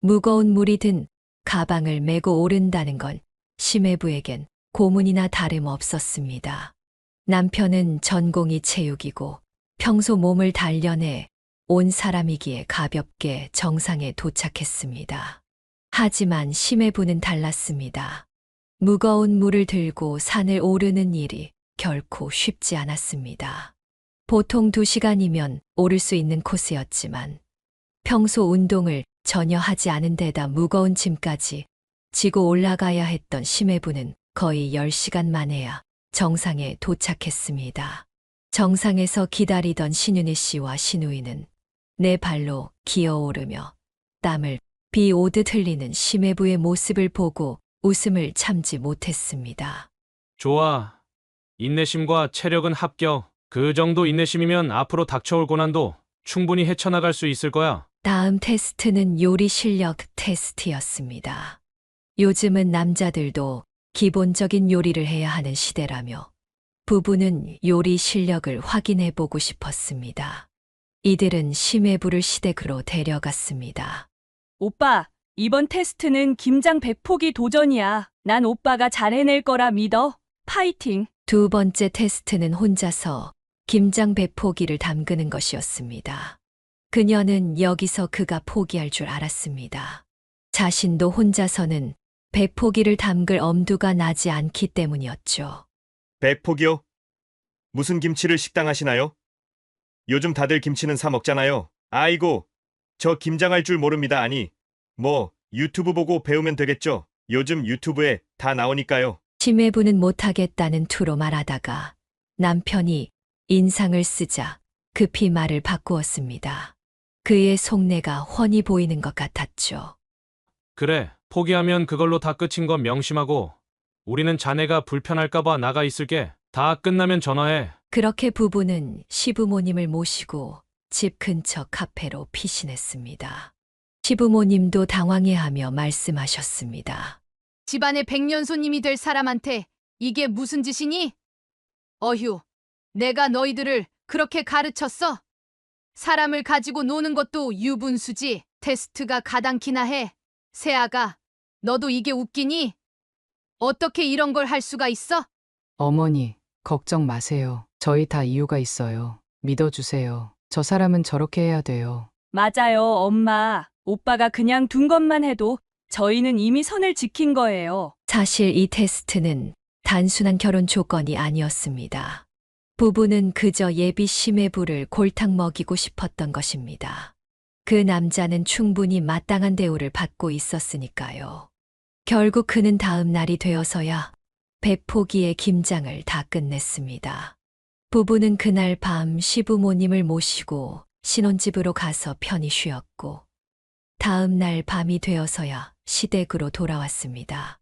무거운 물이 든 가방을 메고 오른다는 건 심해부에겐 고문이나 다름없었습니다. 남편은 전공이 체육이고 평소 몸을 단련해 온 사람이기에 가볍게 정상에 도착했습니다. 하지만 심해부는 달랐습니다. 무거운 물을 들고 산을 오르는 일이 결코 쉽지 않았습니다. 보통 2시간이면 오를 수 있는 코스였지만 평소 운동을 전혀 하지 않은 데다 무거운 짐까지 지고 올라가야 했던 심해부는 거의 10시간 만에야 정상에 도착했습니다. 정상에서 기다리던 신윤희 씨와 신우이는 내 발로 기어오르며 땀을 비 오듯 흘리는 심해부의 모습을 보고 웃음을 참지 못했습니다. 좋아. 인내심과 체력은 합격. 그 정도 인내심이면 앞으로 닥쳐올 고난도 충분히 헤쳐나갈 수 있을 거야. 다음 테스트는 요리 실력 테스트였습니다. 요즘은 남자들도 기본적인 요리를 해야 하는 시대라며 부부는 요리 실력을 확인해 보고 싶었습니다. 이들은 심해부를 시댁으로 데려갔습니다. 오빠, 이번 테스트는 김장 100포기 도전이야. 난 오빠가 잘 해낼 거라 믿어. 파이팅! 두 번째 테스트는 혼자서 김장 100포기를 담그는 것이었습니다. 그녀는 여기서 그가 포기할 줄 알았습니다. 자신도 혼자서는 100포기를 담글 엄두가 나지 않기 때문이었죠. 100포기요? 무슨 김치를 식당 하시나요? 요즘 다들 김치는 사 먹잖아요. 아이고, 저 김장할 줄 모릅니다. 아니, 뭐 유튜브 보고 배우면 되겠죠. 요즘 유튜브에 다 나오니까요. 심해부는 못하겠다는 투로 말하다가 남편이 인상을 쓰자 급히 말을 바꾸었습니다. 그의 속내가 훤히 보이는 것 같았죠. 그래, 포기하면 그걸로 다 끝인 건 명심하고 우리는 자네가 불편할까봐 나가 있을게. 다 끝나면 전화해. 그렇게 부부는 시부모님을 모시고 집 근처 카페로 피신했습니다. 시부모님도 당황해하며 말씀하셨습니다. 집안의 백년손님이 될 사람한테 이게 무슨 짓이니? 어휴, 내가 너희들을 그렇게 가르쳤어? 사람을 가지고 노는 것도 유분수지. 테스트가 가당키나 해. 세아가, 너도 이게 웃기니? 어떻게 이런 걸 할 수가 있어? 어머니, 걱정 마세요. 저희 다 이유가 있어요. 믿어주세요. 저 사람은 저렇게 해야 돼요. 맞아요, 엄마. 오빠가 그냥 둔 것만 해도 저희는 이미 선을 지킨 거예요. 사실 이 테스트는 단순한 결혼 조건이 아니었습니다. 부부는 그저 예비 심해부를 골탕 먹이고 싶었던 것입니다. 그 남자는 충분히 마땅한 대우를 받고 있었으니까요. 결국 그는 다음 날이 되어서야 배포기의 김장을 다 끝냈습니다. 부부는 그날 밤 시부모님을 모시고 신혼집으로 가서 편히 쉬었고, 다음 날 밤이 되어서야 시댁으로 돌아왔습니다.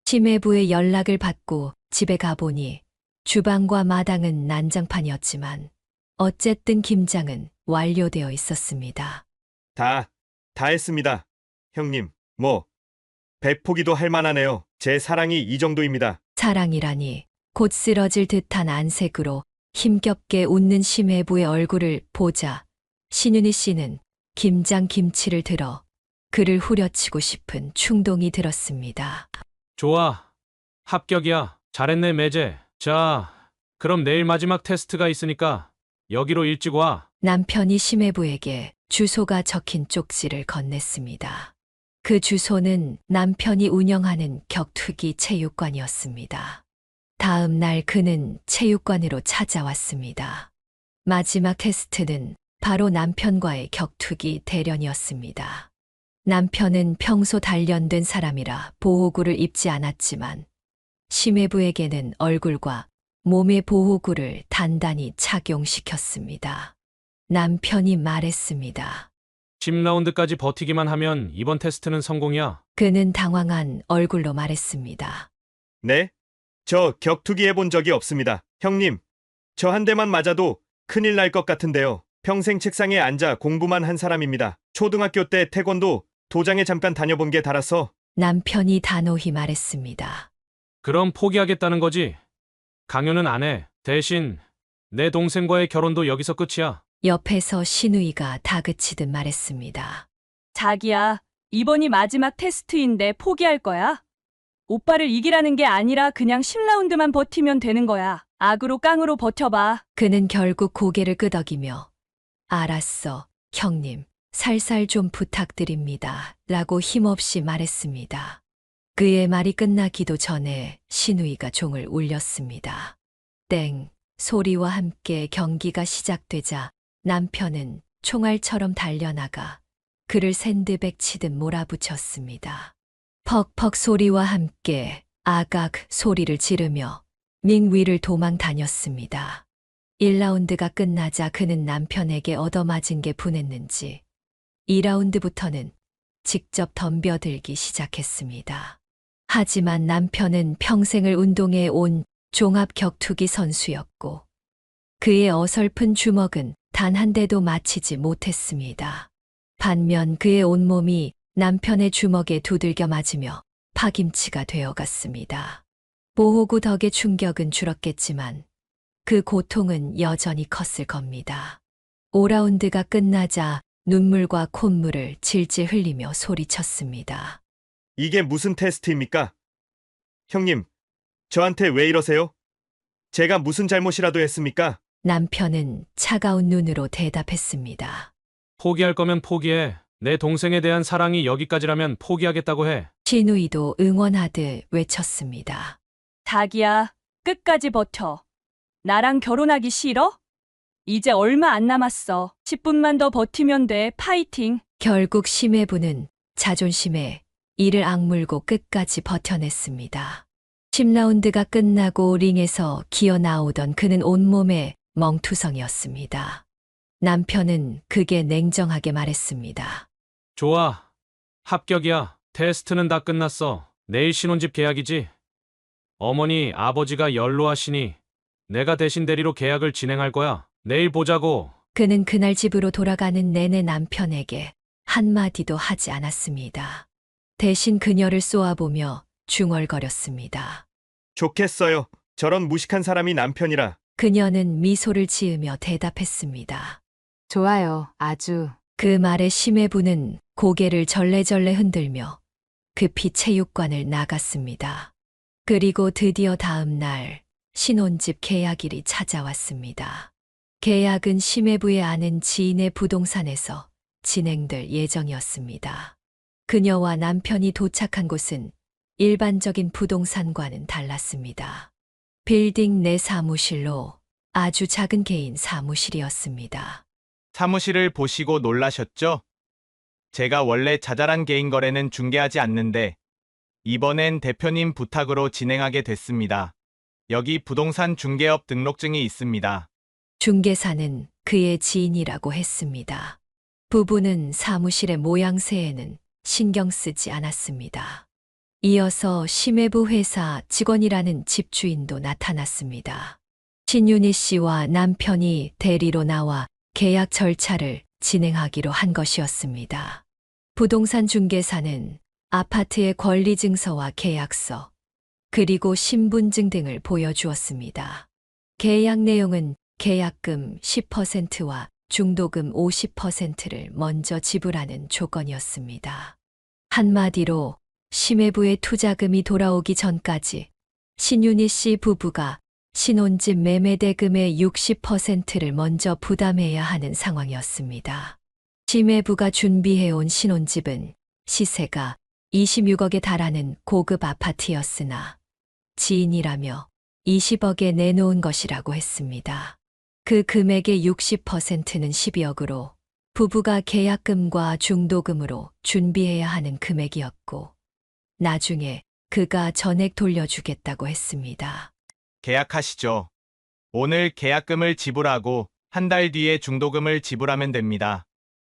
심해부의 연락을 받고 집에 가보니 주방과 마당은 난장판이었지만 어쨌든 김장은 완료되어 있었습니다. 다 했습니다. 형님, 배포기도 할 만하네요. 제 사랑이 이 정도입니다. 사랑이라니 곧 쓰러질 듯한 안색으로 힘겹게 웃는 심해부의 얼굴을 보자 신윤희 씨는 김장 김치를 들어 그를 후려치고 싶은 충동이 들었습니다. 좋아. 합격이야. 잘했네, 매제. 자, 그럼 내일 마지막 테스트가 있으니까 여기로 일찍 와. 남편이 심해부에게 주소가 적힌 쪽지를 건넸습니다. 그 주소는 남편이 운영하는 격투기 체육관이었습니다. 다음 날 그는 체육관으로 찾아왔습니다. 마지막 테스트는 바로 남편과의 격투기 대련이었습니다. 남편은 평소 단련된 사람이라 보호구를 입지 않았지만 심해부에게는 얼굴과 몸의 보호구를 단단히 착용시켰습니다. 남편이 말했습니다. 10라운드까지 버티기만 하면 이번 테스트는 성공이야. 그는 당황한 얼굴로 말했습니다. 네? 저 격투기 해본 적이 없습니다. 형님, 저 한 대만 맞아도 큰일 날 것 같은데요. 평생 책상에 앉아 공부만 한 사람입니다. 초등학교 때 태권도 도장에 잠깐 다녀본 게 달아서. 남편이 단호히 말했습니다. 그럼 포기하겠다는 거지? 강요는 안 해. 대신 내 동생과의 결혼도 여기서 끝이야. 옆에서 신우이가 다그치듯 말했습니다. 자기야, 이번이 마지막 테스트인데 포기할 거야? 오빠를 이기라는 게 아니라 그냥 10라운드만 버티면 되는 거야. 악으로 깡으로 버텨봐. 그는 결국 고개를 끄덕이며 알았어, 형님. 살살 좀 부탁드립니다. 라고 힘없이 말했습니다. 그의 말이 끝나기도 전에 신우이가 종을 울렸습니다. 땡 소리와 함께 경기가 시작되자 남편은 총알처럼 달려나가 그를 샌드백 치듯 몰아붙였습니다. 퍽퍽 소리와 함께 아각 소리를 지르며 링 위를 도망 다녔습니다. 1라운드가 끝나자 그는 남편에게 얻어맞은 게 분했는지 2라운드부터는 직접 덤벼들기 시작했습니다. 하지만 남편은 평생을 운동해 온 종합 격투기 선수였고 그의 어설픈 주먹은 단 한 대도 맞히지 못했습니다. 반면 그의 온몸이 남편의 주먹에 두들겨 맞으며 파김치가 되어갔습니다. 보호구 덕의 충격은 줄었겠지만 그 고통은 여전히 컸을 겁니다. 5라운드가 끝나자 눈물과 콧물을 질질 흘리며 소리쳤습니다. 이게 무슨 테스트입니까? 형님, 저한테 왜 이러세요? 제가 무슨 잘못이라도 했습니까? 남편은 차가운 눈으로 대답했습니다. 포기할 거면 포기해. 내 동생에 대한 사랑이 여기까지라면 포기하겠다고 해. 신우이도 응원하듯 외쳤습니다. 자기야, 끝까지 버텨. 나랑 결혼하기 싫어? 이제 얼마 안 남았어. 10분만 더 버티면 돼. 파이팅. 결국 심해부는 자존심에 이를 악물고 끝까지 버텨냈습니다. 10라운드가 끝나고 링에서 기어 나오던 그는 온몸에 멍투성이었습니다. 남편은 그게 냉정하게 말했습니다. 좋아. 합격이야. 테스트는 다 끝났어. 내일 신혼집 계약이지? 어머니, 아버지가 연로하시니 내가 대신 대리로 계약을 진행할 거야. 내일 보자고. 그는 그날 집으로 돌아가는 내내 남편에게 한마디도 하지 않았습니다. 대신 그녀를 쏘아보며 중얼거렸습니다. 좋겠어요. 저런 무식한 사람이 남편이라. 그녀는 미소를 지으며 대답했습니다. 좋아요. 아주. 그 말에 심해부는 고개를 절레절레 흔들며 급히 체육관을 나갔습니다. 그리고 드디어 다음 날 신혼집 계약일이 찾아왔습니다. 계약은 심해부에 아는 지인의 부동산에서 진행될 예정이었습니다. 그녀와 남편이 도착한 곳은 일반적인 부동산과는 달랐습니다. 빌딩 내 사무실로 아주 작은 개인 사무실이었습니다. 사무실을 보시고 놀라셨죠? 제가 원래 자잘한 개인 거래는 중개하지 않는데 이번엔 대표님 부탁으로 진행하게 됐습니다. 여기 부동산 중개업 등록증이 있습니다. 중개사는 그의 지인이라고 했습니다. 부부는 사무실의 모양새에는 신경 쓰지 않았습니다. 이어서 심해부 회사 직원이라는 집주인도 나타났습니다. 신윤희 씨와 남편이 대리로 나와 계약 절차를 진행하기로 한 것이었습니다. 부동산 중개사는 아파트의 권리증서와 계약서, 그리고 신분증 등을 보여주었습니다. 계약 내용은 계약금 10%와 중도금 50%를 먼저 지불하는 조건이었습니다. 한마디로 심해부의 투자금이 돌아오기 전까지 신윤희 씨 부부가 신혼집 매매대금의 60%를 먼저 부담해야 하는 상황이었습니다. 심해부가 준비해온 신혼집은 시세가 26억에 달하는 고급 아파트였으나 지인이라며 20억에 내놓은 것이라고 했습니다. 그 금액의 60%는 12억으로 부부가 계약금과 중도금으로 준비해야 하는 금액이었고 나중에 그가 전액 돌려주겠다고 했습니다. 계약하시죠. 오늘 계약금을 지불하고 한 달 뒤에 중도금을 지불하면 됩니다.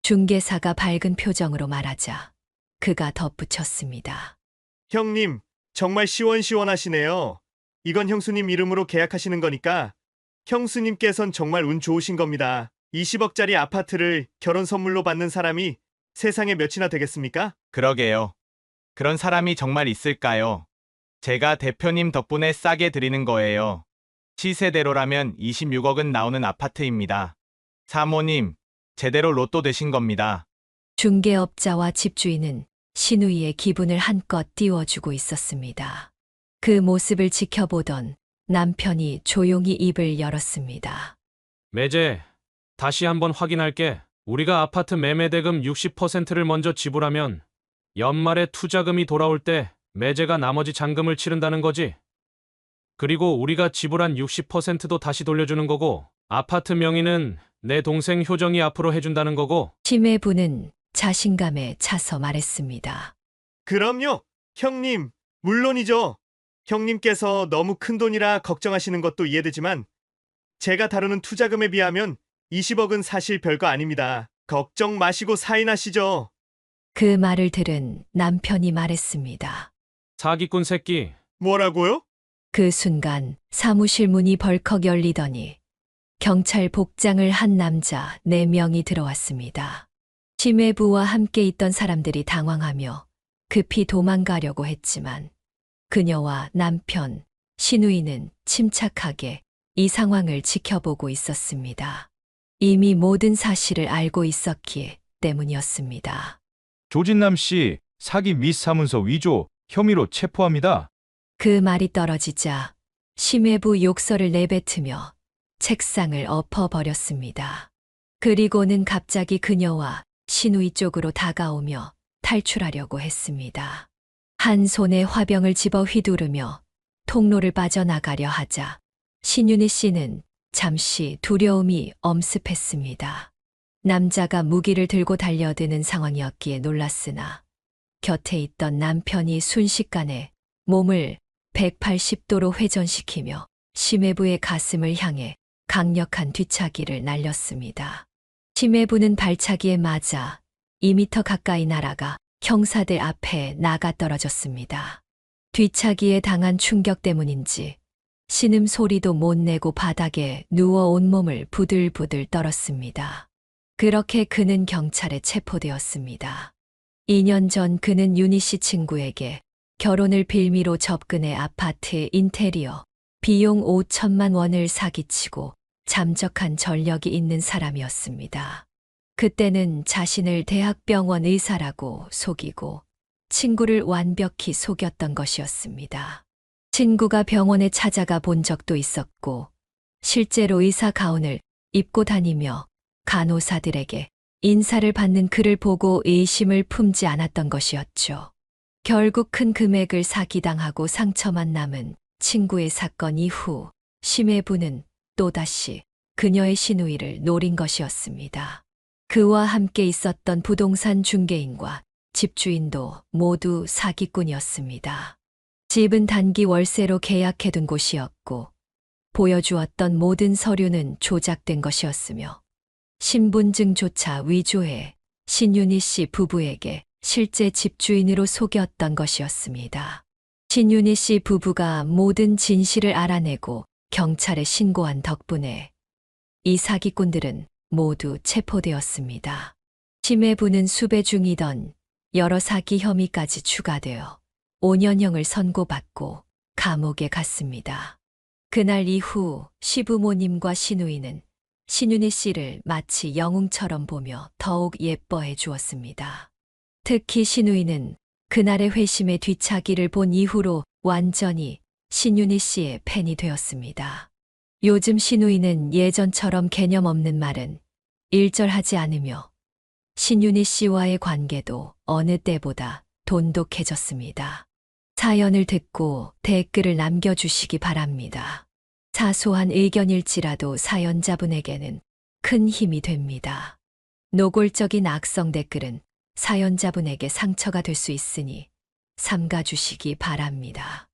중개사가 밝은 표정으로 말하자 그가 덧붙였습니다. 형님, 정말 시원시원하시네요. 이건 형수님 이름으로 계약하시는 거니까 형수님께선 정말 운 좋으신 겁니다. 20억짜리 아파트를 결혼 선물로 받는 사람이 세상에 몇이나 되겠습니까? 그러게요. 그런 사람이 정말 있을까요? 제가 대표님 덕분에 싸게 드리는 거예요. 시세대로라면 26억은 나오는 아파트입니다. 사모님, 제대로 로또 되신 겁니다. 중개업자와 집주인은 신우이의 기분을 한껏 띄워주고 있었습니다. 그 모습을 지켜보던 남편이 조용히 입을 열었습니다. 매제, 다시 한번 확인할게. 우리가 아파트 매매대금 60%를 먼저 지불하면 연말에 투자금이 돌아올 때 매제가 나머지 잔금을 치른다는 거지. 그리고 우리가 지불한 60%도 다시 돌려주는 거고 아파트 명의는 내 동생 효정이 앞으로 해준다는 거고. 심해부는 자신감에 차서 말했습니다. 그럼요, 형님. 물론이죠. 형님께서 너무 큰 돈이라 걱정하시는 것도 이해되지만 제가 다루는 투자금에 비하면 20억은 사실 별거 아닙니다. 걱정 마시고 사인하시죠. 그 말을 들은 남편이 말했습니다. 사기꾼 새끼. 뭐라고요? 그 순간 사무실 문이 벌컥 열리더니 경찰 복장을 한 남자 4명이 들어왔습니다. 심해부와 함께 있던 사람들이 당황하며 급히 도망가려고 했지만 그녀와 남편, 신우이는 침착하게 이 상황을 지켜보고 있었습니다. 이미 모든 사실을 알고 있었기 때문이었습니다. 조진남 씨 사기 및 사문서 위조 혐의로 체포합니다. 그 말이 떨어지자 심해부 욕설을 내뱉으며 책상을 엎어버렸습니다. 그리고는 갑자기 그녀와 신우이 쪽으로 다가오며 탈출하려고 했습니다. 한 손에 화병을 집어 휘두르며 통로를 빠져나가려 하자 신윤희 씨는 잠시 두려움이 엄습했습니다. 남자가 무기를 들고 달려드는 상황이었기에 놀랐으나 곁에 있던 남편이 순식간에 몸을 180도로 회전시키며 심해부의 가슴을 향해 강력한 뒤차기를 날렸습니다. 심해부는 발차기에 맞아 2미터 가까이 날아가 형사들 앞에 나가 떨어졌습니다. 뒤차기에 당한 충격 때문인지 신음 소리도 못 내고 바닥에 누워 온몸을 부들부들 떨었습니다. 그렇게 그는 경찰에 체포되었습니다. 2년 전 그는 윤희 씨 친구에게 결혼을 빌미로 접근해 아파트 인테리어 비용 5천만 원을 사기치고 잠적한 전력이 있는 사람이었습니다. 그때는 자신을 대학병원 의사라고 속이고 친구를 완벽히 속였던 것이었습니다. 친구가 병원에 찾아가 본 적도 있었고, 실제로 의사 가운을 입고 다니며 간호사들에게 인사를 받는 그를 보고 의심을 품지 않았던 것이었죠. 결국 큰 금액을 사기당하고 상처만 남은 친구의 사건 이후 심해부는 또다시 그녀의 신우이를 노린 것이었습니다. 그와 함께 있었던 부동산 중개인과 집주인도 모두 사기꾼이었습니다. 집은 단기 월세로 계약해둔 곳이었고 보여주었던 모든 서류는 조작된 것이었으며 신분증조차 위조해 신윤희 씨 부부에게 실제 집주인으로 속였던 것이었습니다. 신윤희 씨 부부가 모든 진실을 알아내고 경찰에 신고한 덕분에 이 사기꾼들은 모두 체포되었습니다. 심해부는 수배 중이던 여러 사기 혐의까지 추가되어 5년형을 선고받고 감옥에 갔습니다. 그날 이후 시부모님과 시누이는 신윤희 씨를 마치 영웅처럼 보며 더욱 예뻐해 주었습니다. 특히 시누이는 그날의 회심의 뒤차기를 본 이후로 완전히 신윤희 씨의 팬이 되었습니다. 요즘 시누이는 예전처럼 개념 없는 말은 일절하지 않으며 신윤희 씨와의 관계도 어느 때보다 돈독해졌습니다. 사연을 듣고 댓글을 남겨주시기 바랍니다. 사소한 의견일지라도 사연자분에게는 큰 힘이 됩니다. 노골적인 악성 댓글은 사연자분에게 상처가 될 수 있으니 삼가주시기 바랍니다.